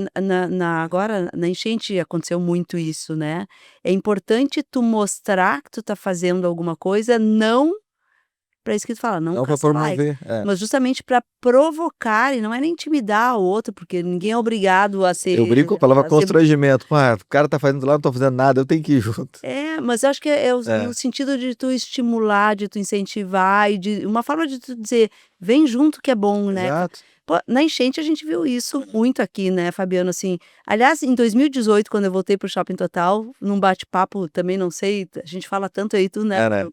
agora na enchente aconteceu muito isso, né, é importante tu mostrar que tu tá fazendo alguma coisa, não para isso que tu fala, não Não para caça like, promover. mas justamente para provocar e não é nem intimidar o outro, porque ninguém é obrigado a Eu brinco com a palavra a ser constrangimento. Ah, o cara tá fazendo lá, não tô fazendo nada, eu tenho que ir junto. mas eu acho que é É, no sentido de tu estimular, de tu incentivar e de uma forma de tu dizer: "Vem junto que é bom", né. exato. Pô, na enchente a gente viu isso muito aqui, né, Fabiano, assim. Aliás, em 2018, quando eu voltei para o Shopping Total, num bate-papo, também não sei, a gente fala tanto aí, tu, né, É, né?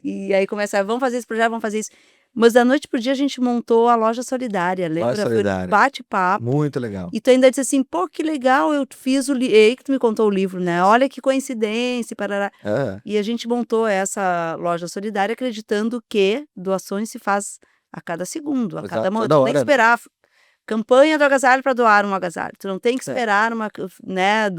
e aí começa: "Vamos fazer esse projeto, vamos fazer isso". Mas da noite para o dia a gente montou a loja solidária, Loja lembra? Foi num solidária. bate-papo, Muito legal. e tu ainda disse assim: "Pô, que legal, eu fiz é aí que tu me contou o livro, né, olha que coincidência e parará". É, E a gente montou essa loja solidária acreditando que doações se faz a cada segundo, a cada exato. momento, Toda tu tem que hora, né? esperar campanha do agasalho para doar um agasalho, tu não tem que É, esperar né,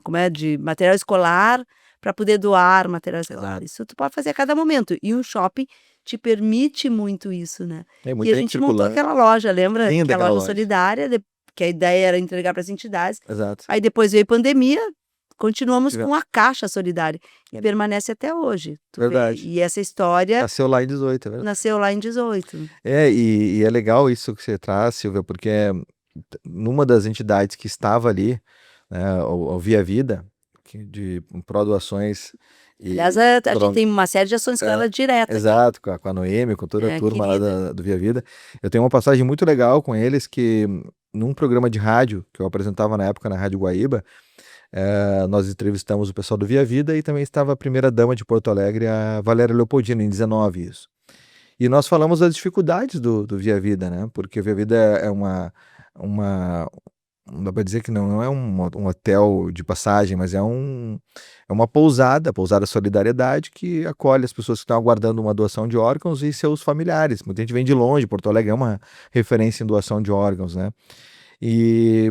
como é, de material escolar para poder doar material escolar, exato. isso tu pode fazer a cada momento, e o shopping te permite muito isso, né. Tem E a muita gente gente montou circulando. aquela loja, lembra? Que Linda é a aquela loja loja. solidária, que a ideia era entregar para as entidades, Exato. aí depois veio pandemia, continuamos Tive com a caixa solidária, e permanece até hoje, tu vê, verdade. e essa história Nasceu lá em 18, é verdade. nasceu lá em 18. E é legal isso que você traz, Silvia, porque numa das entidades que estava ali, né, o Via Vida, de pró-doações Aliás, e a gente tem uma série de ações com é, ela direta aqui. exato, com a Noemi, com toda a turma lá Querida. do Via Vida. Eu tenho uma passagem muito legal com eles que, num programa de rádio que eu apresentava na época na Rádio Guaíba, nós entrevistamos o pessoal do Via Vida e também estava a primeira-dama de Porto Alegre, a Valéria Leopoldina, em 19 isso. E nós falamos das dificuldades do Via Vida, né? Porque o Via Vida é uma não dá para dizer que não é um hotel de passagem, mas é uma pousada Solidariedade, que acolhe as pessoas que estão aguardando uma doação de órgãos e seus familiares. Muita gente vem de longe, Porto Alegre é uma referência em doação de órgãos, né? E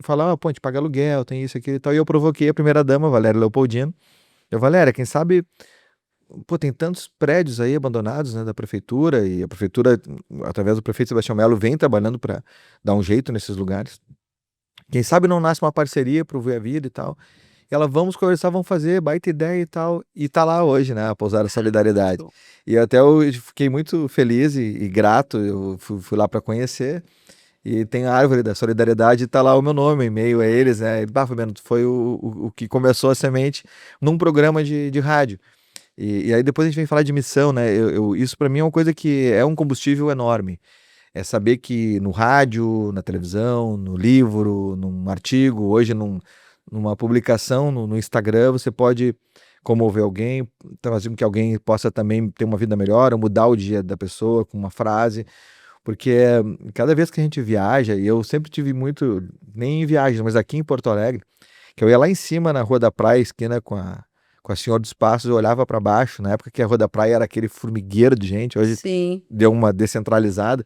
falar, pô, a gente paga aluguel, tem isso, aquilo e tal. E eu provoquei a primeira-dama, Valéria Leopoldino. Eu, Valéria, quem sabe pô, tem tantos prédios aí abandonados, né, da prefeitura, e a prefeitura, através do prefeito Sebastião Melo, vem trabalhando para dar um jeito nesses lugares. Quem sabe não nasce uma parceria para o Ver a Vida e tal. E ela, vamos conversar, vamos fazer, baita ideia e tal. E tá lá hoje, né, a Pousada Solidariedade. Show. E até eu fiquei muito feliz e grato, eu fui lá para conhecer. E tem a árvore da solidariedade e tá lá o meu nome, e-mail a eles, né? E, bah, Fabiano, foi o que começou a semente num programa de rádio. E aí depois a gente vem falar de missão, né? Isso para mim é uma coisa que é um combustível enorme. É saber que no rádio, na televisão, no livro, num artigo, hoje numa publicação no Instagram, você pode comover alguém, fazer com que alguém possa também ter uma vida melhor, ou mudar o dia da pessoa com uma frase. Porque cada vez que a gente viaja, e eu sempre tive muito, nem em viagens, mas aqui em Porto Alegre, que eu ia lá em cima na Rua da Praia, esquina com a Senhor dos Passos, eu olhava para baixo, na época que a Rua da Praia era aquele formigueiro de gente, hoje Sim. deu uma descentralizada.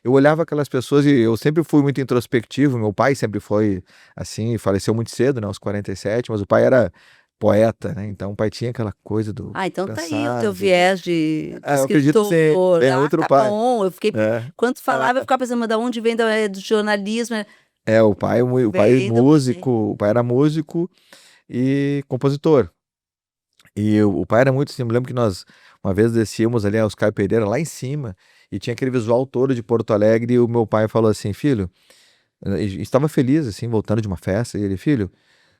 Eu olhava aquelas pessoas e eu sempre fui muito introspectivo, meu pai sempre foi assim, faleceu muito cedo, né, aos 47, mas o pai era poeta, né, então o pai tinha aquela coisa do Então tá aí o pensar, teu viés de eu acredito sim, escritor. é outro Tá pai. bom. Eu fiquei, É. quando tu falava, eu ficava pensando, mas da onde vem do jornalismo? O pai Vem do músico, o pai era músico e compositor. E o pai era muito assim, eu me lembro que nós uma vez descíamos ali aos Caio Pereira, lá em cima, e tinha aquele visual todo de Porto Alegre, e o meu pai falou assim, filho, e estava feliz assim, voltando de uma festa, e ele, filho,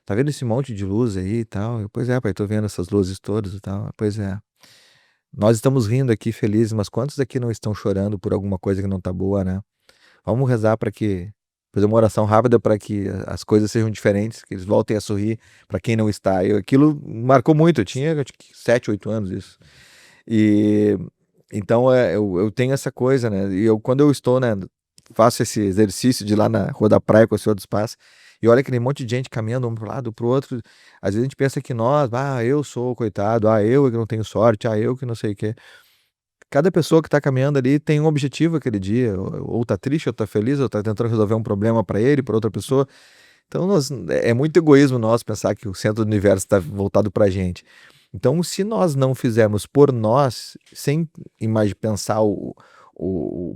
tá vendo esse monte de luz aí e tal? Eu, pois é, pai, tô vendo essas luzes todas e tal. Pois é. Nós estamos rindo aqui felizes, mas quantos aqui não estão chorando por alguma coisa que não tá boa, né? Vamos rezar para que fazer uma oração rápida para que as coisas sejam diferentes, que eles voltem a sorrir para quem não está. Aquilo marcou muito. Eu tinha acho que 7, 8 anos isso. E então eu tenho essa coisa, né? E quando eu estou, né, faço esse exercício de ir lá na Rua da Praia com o Senhor dos Passos, e olha aquele monte de gente caminhando um para lado, para o outro. Às vezes a gente pensa que nós, eu sou coitado, eu que não tenho sorte, eu que não sei o quê. Cada pessoa que está caminhando ali tem um objetivo aquele dia, ou tá triste, ou tá feliz, ou tá tentando resolver um problema para ele, para outra pessoa. Então é muito egoísmo nosso pensar que o centro do universo está voltado para a gente. Então, se nós não fizermos por nós, sem pensar o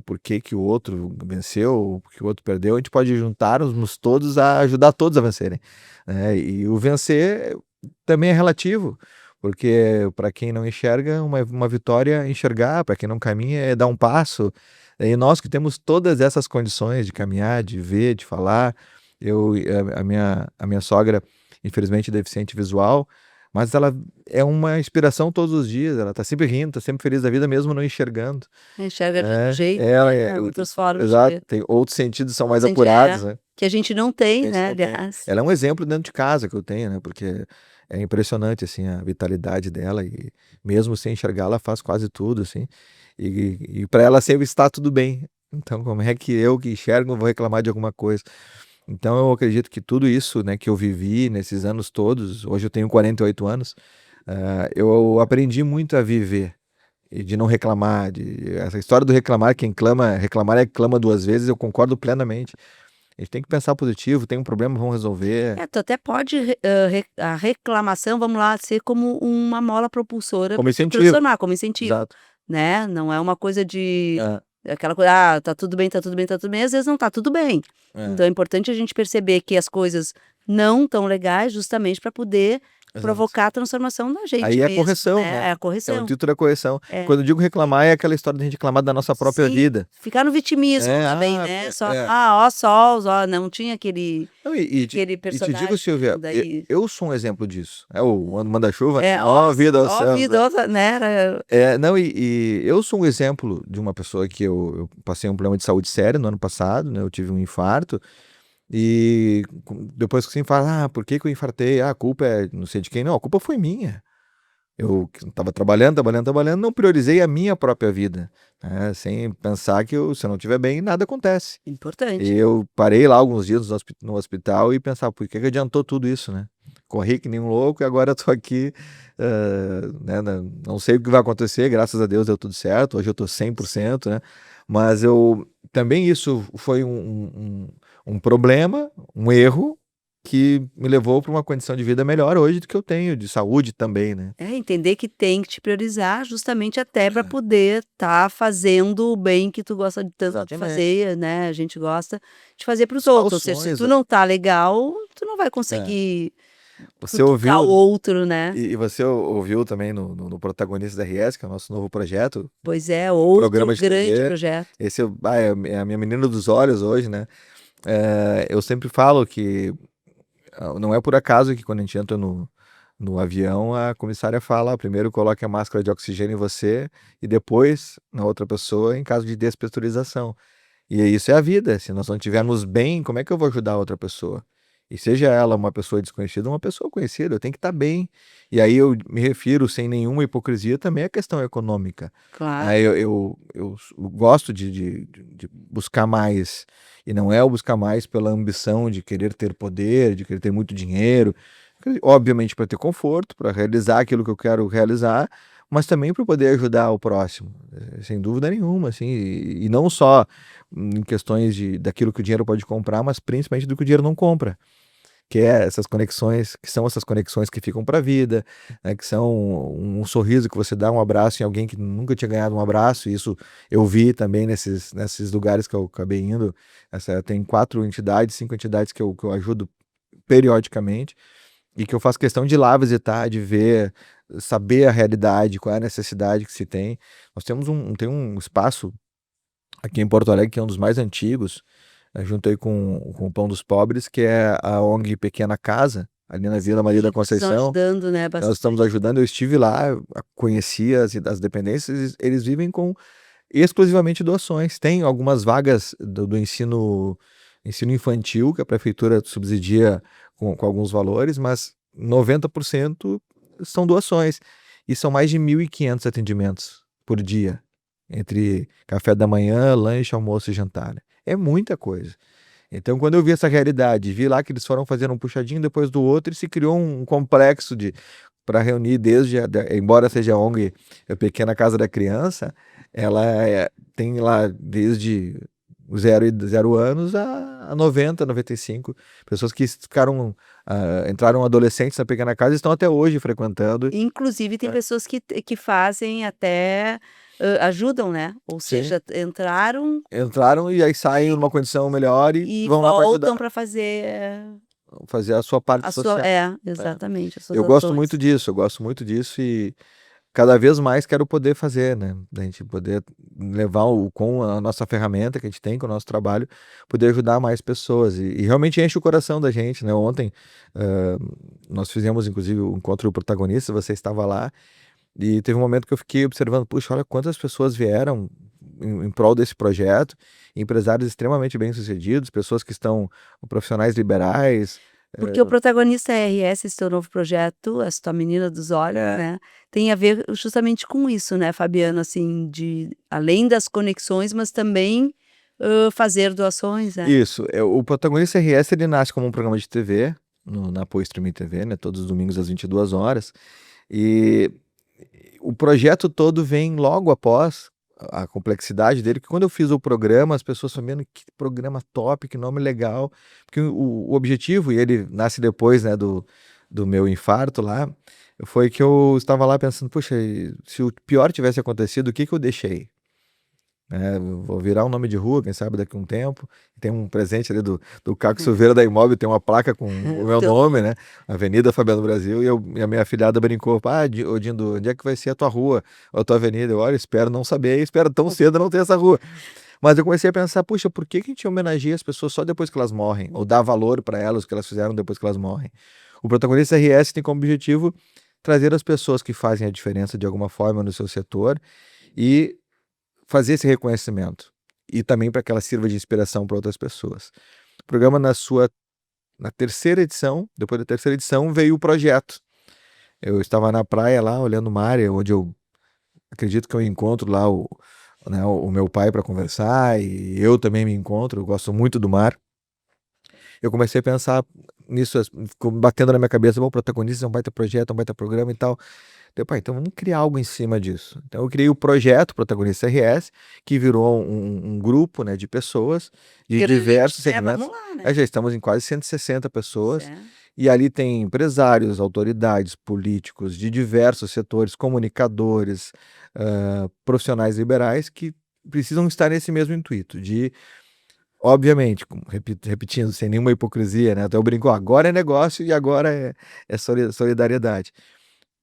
porquê que o outro venceu, o que o outro perdeu, a gente pode juntar-nos todos a ajudar todos a vencerem, né? E o vencer também é relativo, porque para quem não enxerga, uma vitória é enxergar, para quem não caminha é dar um passo. E nós que temos todas essas condições de caminhar, de ver, de falar, a minha sogra, infelizmente deficiente visual, mas ela é uma inspiração todos os dias, ela tá sempre rindo, tá sempre feliz da vida, mesmo não enxergando. Enxerga de outro jeito, Ela outras formas de exato, ver. tem outros sentidos são mais Sente apurados, né? que a gente não tem, A gente né, não tem. aliás. Ela é um exemplo dentro de casa que eu tenho, né? Porque é impressionante, assim, a vitalidade dela e mesmo sem enxergar, ela faz quase tudo, assim. E para ela sempre está tudo bem. Então, como é que eu que enxergo vou reclamar de alguma coisa? Então, eu acredito que tudo isso, né, que eu vivi nesses anos todos, hoje eu tenho 48 anos, eu aprendi muito a viver e de não reclamar, essa história do reclamar, quem clama, reclamar é que clama duas vezes, eu concordo plenamente. A gente tem que pensar positivo, tem um problema, vamos resolver. Tu até pode a reclamação, vamos lá, ser como uma mola propulsora Como para se incentivo. transformar, como incentivo, Exato. né, não é uma coisa de É, aquela coisa: tá tudo bem, tá tudo bem, tá tudo bem", às vezes não tá tudo bem. é, Então é importante a gente perceber que as coisas não tão legais, justamente para poder exato. provocar a transformação da gente Aí é a mesmo, correção, né, né? é a É o correção. intuito da correção. É. Quando eu digo reclamar, é aquela história de a gente reclamar da nossa própria Sim, vida. ficar no vitimismo É, também, né, só: é. Ó sols, ó", não tinha aquele Não, e te digo, personagem Silvia, daí eu sou um exemplo disso. É o manda-chuva, ó ó vida, ó ó céus, né? vida, outra, né, era Não, e eu sou um exemplo de uma pessoa que eu passei um problema de saúde sério no ano passado, né? Eu tive um infarto. E depois que você fala, por que que eu infartei? A culpa é não sei de quem. Não, a culpa foi minha. Eu estava trabalhando, trabalhando, trabalhando, não priorizei a minha própria vida, né? Sem pensar que se eu não estiver bem, nada acontece. E importante. eu parei lá alguns dias no hospital e pensava, por que que adiantou tudo isso, né? Corri que nem um louco e agora eu tô aqui, né? Não sei o que vai acontecer, graças a Deus deu tudo certo, hoje eu tô 100%, né? Mas também isso foi um problema, um erro, que me levou para uma condição de vida melhor hoje do que eu tenho, de saúde também, né. Entender que tem que te priorizar justamente até para poder estar fazendo o bem que tu gosta de tanto de Exatamente. fazer, né, a gente gosta de fazer para os Buscar os outros, ou seja, se sonhos, tu não tá legal, tu não vai é. conseguir Você cutucar o ouviu outro, né. e você ouviu também no Protagonistas RS, que é o nosso novo projeto, Pois é, um outro programa de grande TV, projeto. esse é a minha menina dos olhos hoje, né. Eu sempre falo que, não é por acaso que quando a gente entra no avião, a comissária fala: "Primeiro coloque a máscara de oxigênio em você e depois na outra pessoa em caso de despressurização". E isso é a vida, se nós não estivermos bem, como é que eu vou ajudar a outra pessoa? E seja ela uma pessoa desconhecida ou uma pessoa conhecida, eu tenho que estar bem. E aí eu me refiro, sem nenhuma hipocrisia, também à questão econômica. Claro. Eu gosto de buscar mais, e não é o buscar mais pela ambição de querer ter poder, de querer ter muito dinheiro, obviamente para ter conforto, para realizar aquilo que eu quero realizar, mas também para poder ajudar o próximo, sem dúvida nenhuma, assim, e não só em questões daquilo que o dinheiro pode comprar, mas principalmente do que o dinheiro não compra, que é essas conexões, que são essas conexões que ficam para a vida, né, que são um sorriso que você dá, um abraço em alguém que nunca tinha ganhado um abraço, e isso eu vi também nesses lugares que eu acabei indo. Tem 4 entidades, 5 entidades que eu ajudo periodicamente, e que eu faço questão de ir lá visitar, de ver, saber a realidade, qual é a necessidade que se tem. Nós tem um espaço aqui em Porto Alegre, que é um dos mais antigos, junto aí com o Pão dos Pobres, que é a ONG Pequena Casa, ali na Vila Maria da Sim, vocês estão Conceição. ajudando, né, Nós estamos bastante. ajudando, eu estive lá, conheci as dependências, eles vivem com exclusivamente doações. Tem algumas vagas do ensino infantil, que a prefeitura subsidia com alguns valores, mas 90% são doações. E são mais de 1.500 atendimentos por dia, entre café da manhã, lanche, almoço e jantar. É muita coisa. Então, quando eu vi essa realidade, vi lá que eles foram fazendo um puxadinho depois do outro, e se criou um complexo para reunir embora seja a ONG Pequena Casa da Criança, ela tem lá desde 0 anos a 90, 95 pessoas que ficaram, entraram adolescentes na Pequena Casa e estão até hoje frequentando. Inclusive tem É. pessoas que fazem até, ajudam, né, ou Sim, seja, entraram entraram e aí saem numa condição melhor e e vão lá para voltam ajudar, para fazer fazer a sua parte a sua social. É. exatamente, as suas Eu gosto ações. muito disso, eu gosto muito disso, e cada vez mais quero poder fazer, né, da gente poder levar com a nossa ferramenta que a gente tem, com o nosso trabalho, poder ajudar mais pessoas, e realmente enche o coração da gente, né. Ontem, nós fizemos inclusive o encontro do protagonista, você estava lá, e teve um momento que eu fiquei observando: "Puxa, olha quantas pessoas vieram em prol desse projeto", empresários extremamente bem-sucedidos, pessoas que estão profissionais liberais. Porque o Protagonista RS, esse teu novo projeto, essa tua menina dos olhos, É. né, tem a ver justamente com isso, né, Fabiano, assim, de além das conexões, mas também, fazer doações, né. Isso, o Protagonista RS, ele nasce como um programa de TV, na Apoio Streaming TV, né, todos os domingos às 22 horas, e o projeto todo vem logo após a complexidade dele, que quando eu fiz o programa, as pessoas falaram: "Mano, que programa top, que nome legal", porque o objetivo, e ele nasce depois, né, do meu infarto lá, foi que eu estava lá pensando: "Puxa, e se o pior tivesse acontecido, o que que eu deixei?", né, vou virar um nome de rua, quem sabe daqui a um tempo. Tem um presente ali do Caco Silveira da Imóvel, tem uma placa com o O meu teu nome, né, Avenida Fabiano Brasil, e a minha afilhada brincou: "Ah, ô Dindo, onde é que vai ser a tua rua, ou a tua avenida?". Eu: "Olha, espero não saber, espero tão cedo não ter essa rua". Mas eu comecei a pensar: "Puxa, por que que a gente homenageia as pessoas só depois que elas morrem, ou dá valor para elas, o que elas fizeram depois que elas morrem?". O Protagonista RS tem como objetivo trazer as pessoas que fazem a diferença de alguma forma no seu setor, e fazer esse reconhecimento, e também para que ela sirva de inspiração para outras pessoas. O programa na terceira edição, depois da terceira edição veio o projeto. Eu estava na praia lá olhando o mar, onde eu acredito que eu encontro lá né, o meu pai para conversar, e eu também me encontro, eu gosto muito do mar. Eu comecei a pensar nisso ficou batendo na minha cabeça, bom, protagonista é um baita projeto, é um baita programa e tal. Então vamos criar algo em cima disso. Então eu criei o projeto Protagonista RS, que virou um grupo, né, de pessoas de diversos segmentos. Vamos lá, né? Já estamos em quase 160 pessoas. Certo. E ali tem empresários, autoridades, políticos de diversos setores, comunicadores, profissionais liberais que precisam estar nesse mesmo intuito de, obviamente, repetindo, sem nenhuma hipocrisia, né? Então eu brinco, agora é negócio e agora é solidariedade.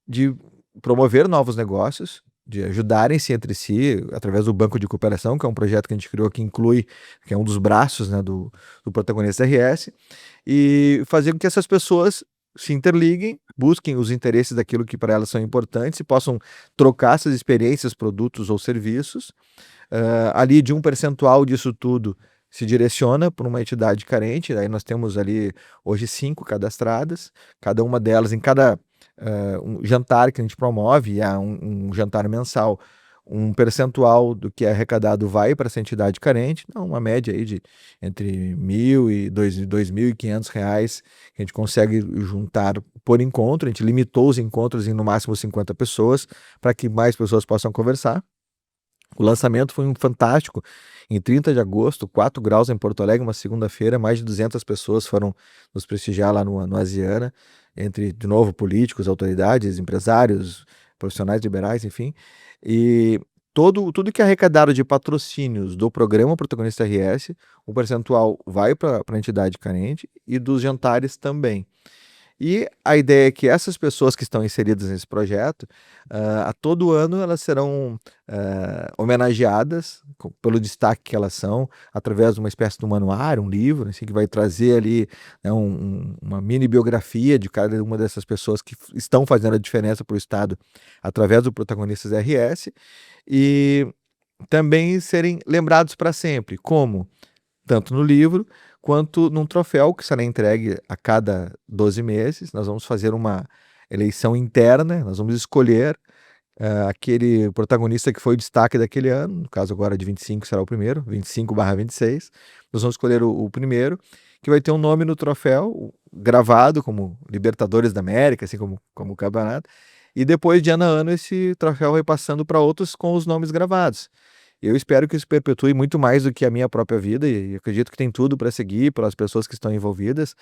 De promover novos negócios, de ajudarem-se entre si através do Banco de Cooperação, que é um projeto que a gente criou que inclui, que é um dos braços, né, do Protagonista RS, e fazer com que essas pessoas se interliguem, busquem os interesses daquilo que para elas são importantes e possam trocar essas experiências, produtos ou serviços. Ali de um percentual disso tudo se direciona para uma entidade carente. Aí nós temos ali hoje 5 cadastradas, cada uma delas em cada um jantar que a gente promove, um jantar mensal, um percentual do que é arrecadado vai para essa entidade carente, então uma média aí de entre R$1.000 e R$2.500 que a gente consegue juntar por encontro. A gente limitou os encontros em no máximo 50 pessoas para que mais pessoas possam conversar. O lançamento foi fantástico. Em 30 de agosto, 4 graus em Porto Alegre, uma segunda-feira, mais de 200 pessoas foram nos prestigiar lá no Asiana, entre, de novo, políticos, autoridades, empresários, profissionais liberais, enfim. E tudo que é arrecadado de patrocínios do programa Protagonista RS, o percentual vai para a entidade carente e dos jantares também. E a ideia é que essas pessoas que estão inseridas nesse projeto, a todo ano elas serão homenageadas pelo destaque que elas são, através de uma espécie de um manuário, um livro, assim, que vai trazer ali, né, uma mini biografia de cada uma dessas pessoas que estão fazendo a diferença para o Estado através do Protagonistas RS, e também serem lembrados para sempre, como tanto no livro quanto num troféu que será entregue a cada 12 meses. Nós vamos fazer uma eleição interna, nós vamos escolher aquele protagonista que foi o destaque daquele ano, no caso agora de 25 será o primeiro, 25/26, nós vamos escolher o primeiro, que vai ter um nome no troféu, gravado como Libertadores da América, assim como o campeonato, e depois de ano a ano esse troféu vai passando para outros com os nomes gravados. Eu espero que isso perpetue muito mais do que a minha própria vida, e acredito que tem tudo para seguir pelas pessoas que estão envolvidas.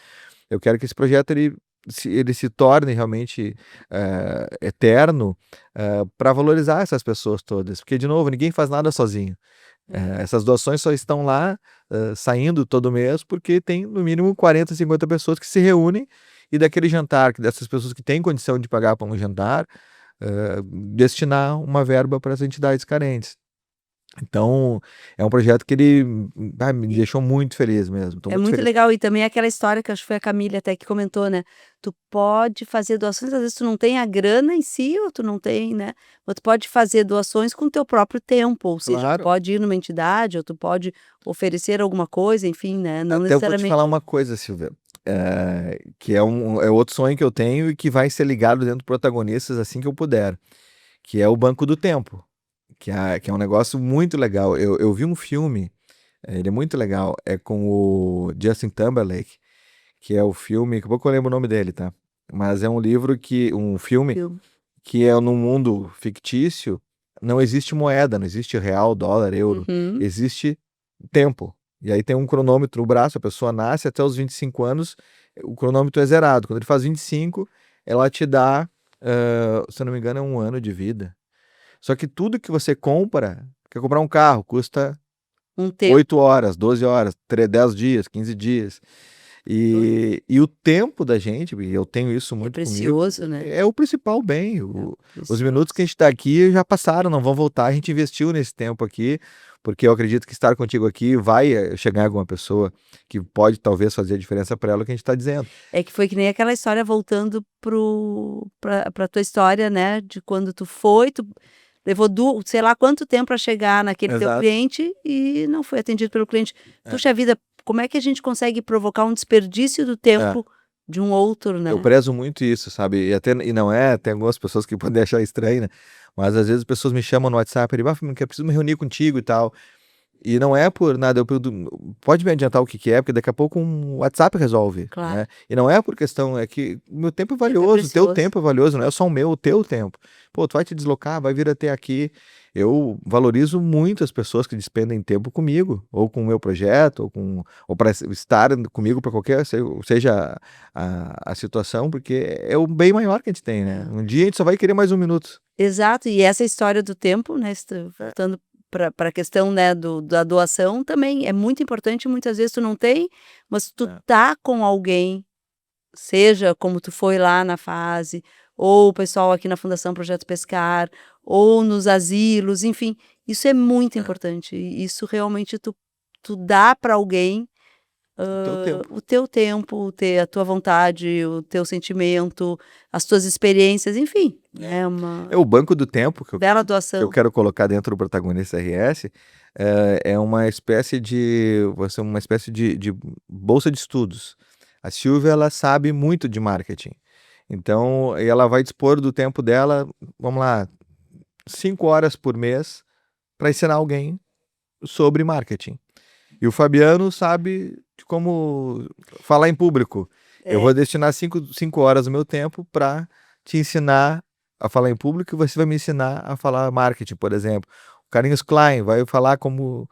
Eu quero que esse projeto ele se torne realmente eterno, para valorizar essas pessoas todas, porque, de novo, ninguém faz nada sozinho. Essas doações só estão lá saindo todo mês porque tem no mínimo 40, 50 pessoas que se reúnem e daquele jantar, dessas pessoas que têm condição de pagar para um jantar, destinar uma verba para as entidades carentes. Então, é um projeto que ele me deixou muito feliz mesmo. Tô É muito muito feliz. legal, e também aquela história que acho que foi a Camille até que comentou, né, tu pode fazer doações, às vezes tu não tem a grana em si, ou tu não tem, né, ou tu pode fazer doações com o teu próprio tempo, ou seja, tu Claro. pode ir numa entidade, ou tu pode oferecer alguma coisa, enfim, né, não Até eu vou te necessariamente. falar uma coisa, Silvia, que é outro sonho que eu tenho e que vai ser ligado dentro do Protagonistas assim que eu puder, que é o Banco do Tempo, que é um negócio muito legal. Eu vi um filme, ele é muito legal, é com o Justin Timberlake, que é o filme, daqui a pouco eu lembro o nome dele, tá? Mas é um filme Filme. que é num mundo fictício, não existe moeda, não existe real, dólar, euro, Uhum. existe tempo. E aí tem um cronômetro no braço, a pessoa nasce até os 25 anos, o cronômetro é zerado. Quando ele faz 25, ela te dá, se eu não me engano, é 1 ano de vida. Só que tudo que você compra, quer comprar um carro, custa Um tempo. 8 horas, 12 horas, 10 dias, 15 dias. E o tempo da gente, e eu tenho isso É muito comigo, precioso, né. é o principal bem. Os Precioso. minutos que a gente está aqui já passaram, não vão voltar. A gente investiu nesse tempo aqui, porque eu acredito que estar contigo aqui vai chegar em alguma pessoa que pode talvez fazer a diferença para ela o que a gente está dizendo. É que foi que nem aquela história, voltando pra tua história, né, de quando tu levou sei lá quanto tempo para chegar naquele teu Exato. cliente e não foi atendido pelo cliente. Puxa vida, como é que a gente consegue provocar um desperdício do tempo de um outro, né? Eu prezo muito isso, sabe? E não tem algumas pessoas que podem achar estranho, né? Mas às vezes as pessoas me chamam no WhatsApp e dizem, eu preciso me reunir contigo e tal. E não é por nada, pode me adiantar o que que é, porque daqui a pouco um WhatsApp resolve, Claro. né? E não é por questão, é que o meu tempo é Tempo é valioso, o teu precioso. tempo é valioso, não é só o meu, o teu tempo. Pô, tu vai te deslocar, vai vir até aqui. Eu valorizo muito as pessoas que despendem tempo comigo, ou com o meu projeto, ou para estar comigo para qualquer, seja a situação, porque é o bem maior que a gente tem, né? É. Um dia a gente só vai querer mais um minuto. Exato, e essa história do tempo, né, voltando para a questão, né, da doação também é muito importante, muitas vezes tu não tem, mas tu É. tá com alguém, seja como tu foi lá na fase, ou o pessoal aqui na Fundação Projeto Pescar, ou nos asilos, enfim, isso é muito importante, e isso realmente tu dá para alguém O teu tempo. o teu tempo, a tua vontade, o teu sentimento, as tuas experiências, enfim, é uma É o banco do tempo bela que eu doação. quero colocar dentro do protagonista RS, é vai ser uma espécie de bolsa de estudos. A Silvia, ela sabe muito de marketing. Então, ela vai dispor do tempo dela, vamos lá, 5 horas por mês para ensinar alguém sobre marketing. E o Fabiano sabe de como falar em público. Eu É, vou destinar 5 horas do meu tempo para te ensinar a falar em público e você vai me ensinar a falar marketing, por exemplo. O Carlinhos Klein vai falar como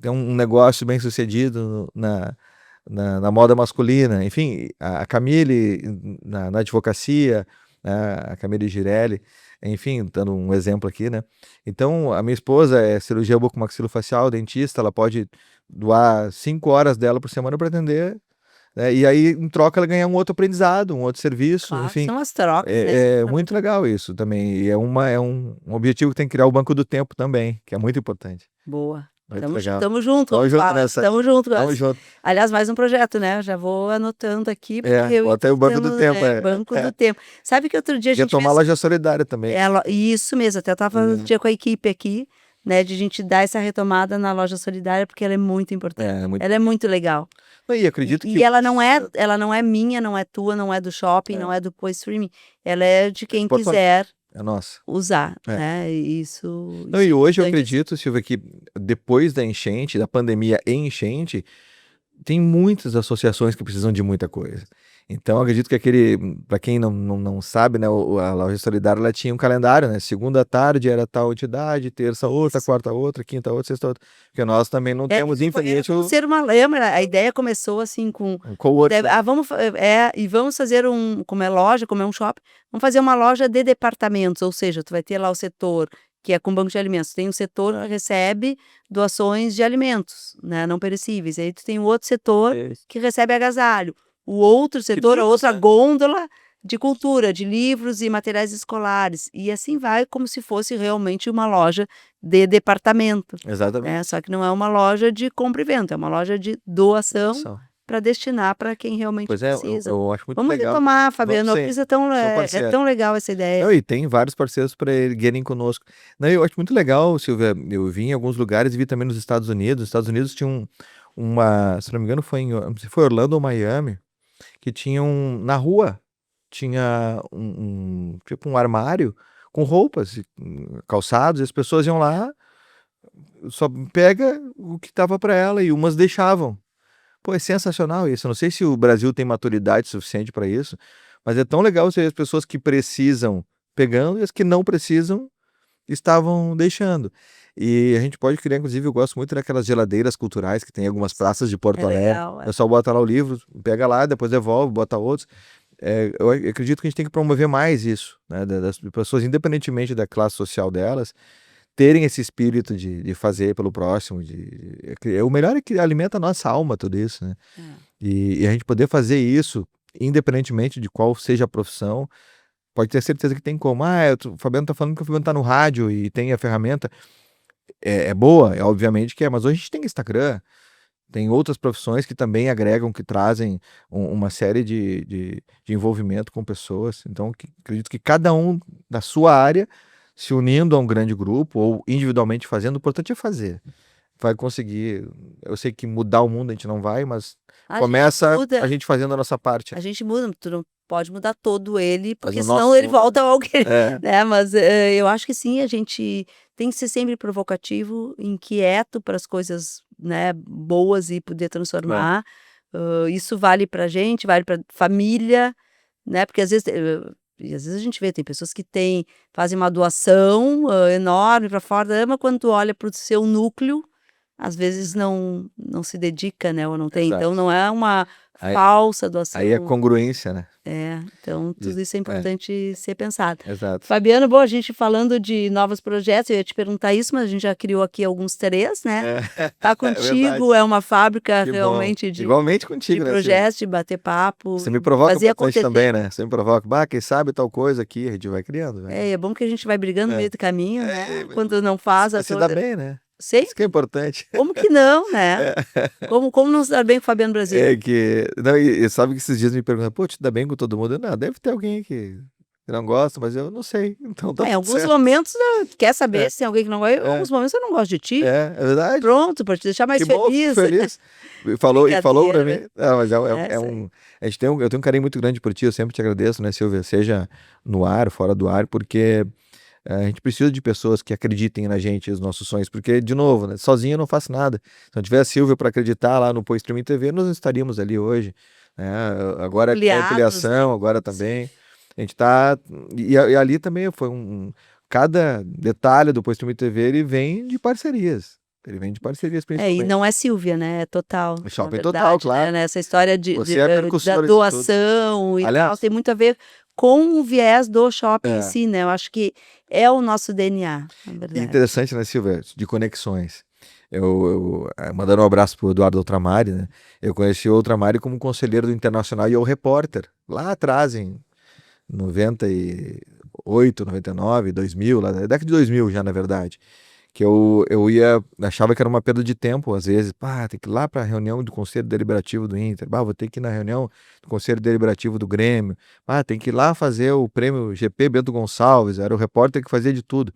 ter um negócio bem sucedido na moda masculina. Enfim, a Camille na advocacia, né, a Camille Girelli, enfim, dando um exemplo aqui, né? Então, a minha esposa é cirurgia bucomaxilofacial, dentista, ela pode doar 5 horas dela por semana para atender, né? E aí, em troca, ela ganha um outro aprendizado, um outro serviço, claro, enfim. são as trocas, né, É muito legal isso também. E é um objetivo que tem que criar o banco do tempo também, que é muito importante. boa. Muito legal. Tamo junto, Tamo junto fala, nessa. tamo junto. Tamo junto. Aliás, mais um projeto, né, eu já vou anotando aqui, porque eu Bota aí o banco do entendo, tempo. banco do tempo. Sabe que outro dia a gente Retomar a fez loja solidária também. isso mesmo, até eu estava falando outro dia com a equipe aqui, né, de a gente dar essa retomada na loja solidária, porque ela é muito importante, ela é muito legal. E acredito E que. ela não é minha, não é tua, não é do shopping, não é do Poa Streaming, ela é de quem Porto Alegre. quiser É nossa. usar, É. né, Não, isso e é hoje eu importante. acredito, Silvia, que depois da enchente, da pandemia e enchente, tem muitas associações que precisam de muita coisa. Então, eu acredito que para quem não sabe, né, a Loja Solidária, ela tinha um calendário, né? Segunda à tarde era tal entidade, terça outra, Isso. quarta outra, quinta outra, sexta outra. Porque nós também não temos Era infinito como ser uma lembra, a ideia começou assim com um co-work, né? vamos fazer como é loja, como é um shopping, vamos fazer uma loja de departamentos, ou seja, tu vai ter lá o setor que é com banco de alimentos, tem um setor que recebe doações de alimentos, né, não perecíveis, aí tu tem o outro setor que recebe agasalho, o outro setor, a outra gôndola de cultura, de livros e materiais escolares, e assim vai como se fosse realmente uma loja de departamento, Exatamente. né, só que não é uma loja de compra e venda, é uma loja de doação Só. para destinar para quem realmente Pois é, precisa. eu acho muito Vamos legal. retomar, Fabiano, Vamos sim, isso sou é parceiro. tão legal essa ideia. Não, e tem vários parceiros para irem conosco. Não, eu acho muito legal, Silvia. Eu vim em alguns lugares e vi também nos Estados Unidos. Os Estados Unidos tinham se não me engano, não sei se foi Orlando ou Miami, que tinham na rua, tinha tipo um armário com roupas, calçados, e as pessoas iam lá, só pega o que tava para ela e umas deixavam. Pô, é sensacional isso. Eu não sei se o Brasil tem maturidade suficiente para isso, mas é tão legal ver as pessoas que precisam pegando e as que não precisam estavam deixando. E a gente pode criar, inclusive, eu gosto muito daquelas geladeiras culturais que tem em algumas praças de Porto Alegre. Legal, O pessoal bota lá o livro, pega lá, depois devolve, bota outros. Eu acredito que a gente tem que promover mais isso, né, das pessoas, independentemente da classe social delas, terem esse espírito de fazer pelo próximo. O melhor é que alimenta a nossa alma, tudo isso, né? E a gente poder fazer isso, independentemente de qual seja a profissão, pode ter certeza que tem como. O Fabiano tá falando que o Fabiano tá no rádio e tem a ferramenta. É boa, obviamente que é, mas hoje a gente tem Instagram, tem outras profissões que também agregam, que trazem uma série de envolvimento com pessoas. Então, acredito que cada um da sua área, se unindo a um grande grupo ou individualmente fazendo, o importante é fazer. Vai conseguir. Eu sei que mudar o mundo a gente não vai, mas começa a gente fazendo a nossa parte. A gente muda, pode mudar todo ele, porque Mas o senão nosso ele volta ao que é, né, mas, eu acho que sim, a gente tem que ser sempre provocativo, inquieto para as coisas, né, boas e poder é, transformar. Isso vale pra gente, vale pra família, né, porque às vezes, e às vezes a gente vê, tem pessoas que fazem uma doação, enorme para fora, mas quando tu olha para o seu núcleo, às vezes não se dedica, né, ou não tem, então exato. não é uma Aí falsa aí é doação. congruência, né. Então De tudo isso é é, importante ser pensado. exato. Fabiano, bom, a gente falando de novos projetos, eu ia te perguntar isso, mas a gente já criou aqui alguns 3, né. É, Tá é verdade. contigo, é uma fábrica Que bom. realmente Igualmente de contigo, né, Silvia. projetos, de bater papo, Você me provoca fazer bastante acontecer. também, né, você me provoca: "Bah, quem sabe tal coisa aqui", a gente vai criando, vai É bom que a gente vai brigando no é. meio do caminho, né, É, quando não faz a mas se dá coisa bem, né. Isso que é sempre. importante. Como que não, né? É. Como não se dar bem com o Fabiano Brasil? É que não, e sabe que esses dias me perguntam: "Pô, te dá bem com todo mundo?" Eu: "Não, deve ter alguém que não gosta, mas eu não sei, então tá Em tudo alguns certo". momentos, quer saber É, se tem alguém que não gosta, em é, alguns momentos eu não gosto de ti. é verdade. Pronto, para te deixar mais Que bom, fico feliz. feliz. E falou pra Brincadeira. mim não, mas É, é isso aí. um a gente tem eu tenho um carinho muito grande por ti, eu sempre te agradeço, né, Silvia, seja no ar, fora do ar, porque a gente precisa de pessoas que acreditem na gente, os nossos sonhos, porque, de novo, né, sozinho eu não faço nada. Se não tiver a Silvia para acreditar lá no Pô Streaming TV, nós não estaríamos ali hoje, né, agora com a Ampliados, né? ampliação, agora Sim. também, a gente tá e ali também foi cada detalhe do Pô Streaming TV, ele vem de parcerias E principalmente. não é Silvia, né, é Total, na Shopping Total, verdade, claro. né, essa história Você é a da precursora disso tudo. doação e tal, Aliás tem muito a ver com o viés do shopping em é, si, né, eu acho que é o nosso DNA, na e verdade. interessante, né, Silvia, de conexões. Mandando um abraço pro Eduardo Outramari, né, eu conheci o Outramari como conselheiro do Internacional e eu repórter, lá atrás em 98, 99, 2000, lá na década de 2000 já, na verdade. Que achava que era uma perda de tempo, às vezes, pá, tem que ir lá para a reunião do Conselho Deliberativo do Inter, bah, vou ter que ir na reunião do Conselho Deliberativo do Grêmio, tem que ir lá fazer o prêmio GP Bento Gonçalves, era o repórter que fazia de tudo.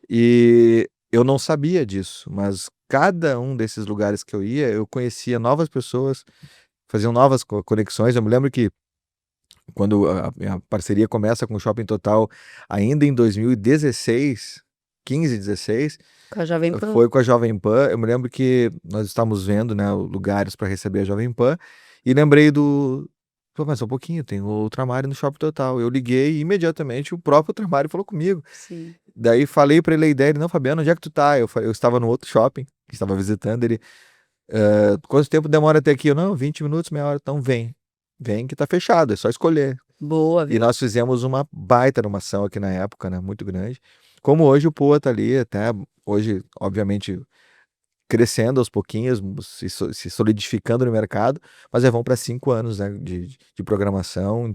E eu não sabia disso, mas cada um desses lugares que eu ia, eu conhecia novas pessoas, faziam novas conexões. Eu me lembro que quando a minha parceria começa com o Shopping Total, ainda em 2016, 15, 16, Com a Jovem Pan. foi com a Jovem Pan. Eu me lembro que nós estávamos vendo, né, lugares para receber a Jovem Pan e lembrei Pô, mas só um pouquinho, tem o Ultramar no Shopping Total. Eu liguei e imediatamente o próprio Ultramar falou comigo. Sim. Daí falei para ele a ideia, ele: "Não, Fabiano, onde é que tu tá?" Eu estava no outro shopping, que estava visitando, ele: "Quanto tempo demora até aqui?" Eu: "Não, 20 minutos, meia hora." "Então vem, vem que tá fechado, é só escolher." Boa, E viu. nós fizemos uma baita numa ação aqui na época, né, muito grande. Como hoje o Poa tá ali, até hoje, obviamente, crescendo aos pouquinhos, se solidificando no mercado, mas vão para 5 anos, né, de programação,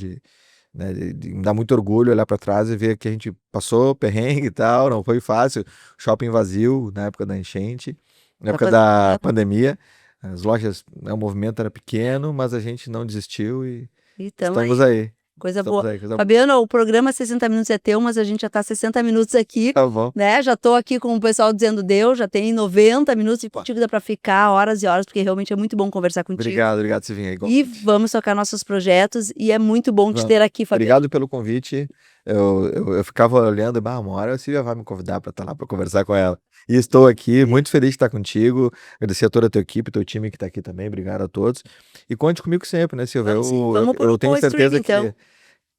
né, me dá muito orgulho olhar para trás e ver que a gente passou perrengue e tal, não foi fácil. Shopping vazio na época da enchente, na Pra época fazer da teatro. pandemia, as lojas, né, o movimento era pequeno, mas a gente não desistiu e E estamos estamos aí, aí. coisa Estamos boa. aí, coisa boa. Fabiano, o programa 60 minutos é teu, mas a gente já está 60 minutos aqui, Tá bom. né, já estou aqui com o pessoal dizendo deu, já tem 90 minutos e Opa. contigo dá para ficar horas e horas, porque realmente é muito bom conversar contigo. Obrigado, obrigado, Silvinha, E igualmente. vamos tocar nossos projetos e é muito bom te Vamos. ter aqui, Fabiano. Obrigado pelo convite. Eu ficava olhando, uma hora a Silvia vai me convidar para estar lá para conversar com ela. E estou aqui, muito feliz de estar contigo. Agradecer a toda a tua equipe, teu time que está aqui também. Obrigado a todos. E conte comigo sempre, né, Silvia? Vamos sim, Eu, vamos eu, pro eu tenho streaming certeza então.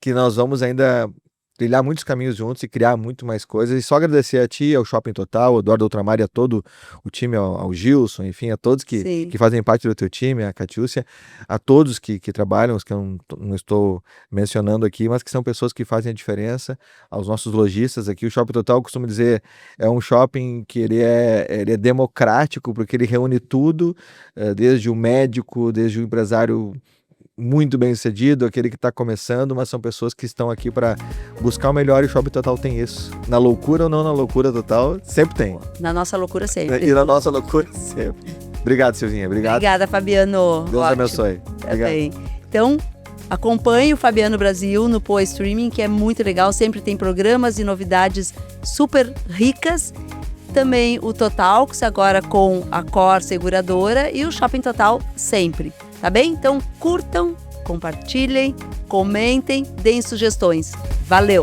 que nós vamos ainda trilhar muitos caminhos juntos e criar muito mais coisas. E só agradecer a ti, ao Shopping Total, ao Eduardo Ultramar e a todo o time, ao Gilson, enfim, a todos Sim. que fazem parte do teu time, a Catiúcia, a todos que trabalham, os que eu não estou mencionando aqui, mas que são pessoas que fazem a diferença, aos nossos lojistas aqui. O Shopping Total, eu costumo dizer, é um shopping que ele é democrático, porque ele reúne tudo, desde o médico, desde o empresário muito bem sucedido, aquele que está começando, mas são pessoas que estão aqui para buscar o melhor e o Shopping Total tem isso. Na loucura ou não na loucura total, sempre tem. Na nossa loucura sempre. E na nossa loucura, sempre. Obrigado, Silvinha. Obrigado. Obrigada, Fabiano. Deus Ótimo. abençoe. Obrigado. Bem. Então, acompanhe o Fabiano Brasil no Poa Streaming, que é muito legal. Sempre tem programas e novidades super ricas. Também o Totalks, agora com a Cor Seguradora, e o Shopping Total sempre. Tá bem? Então curtam, compartilhem Comentem, deem sugestões. Valeu!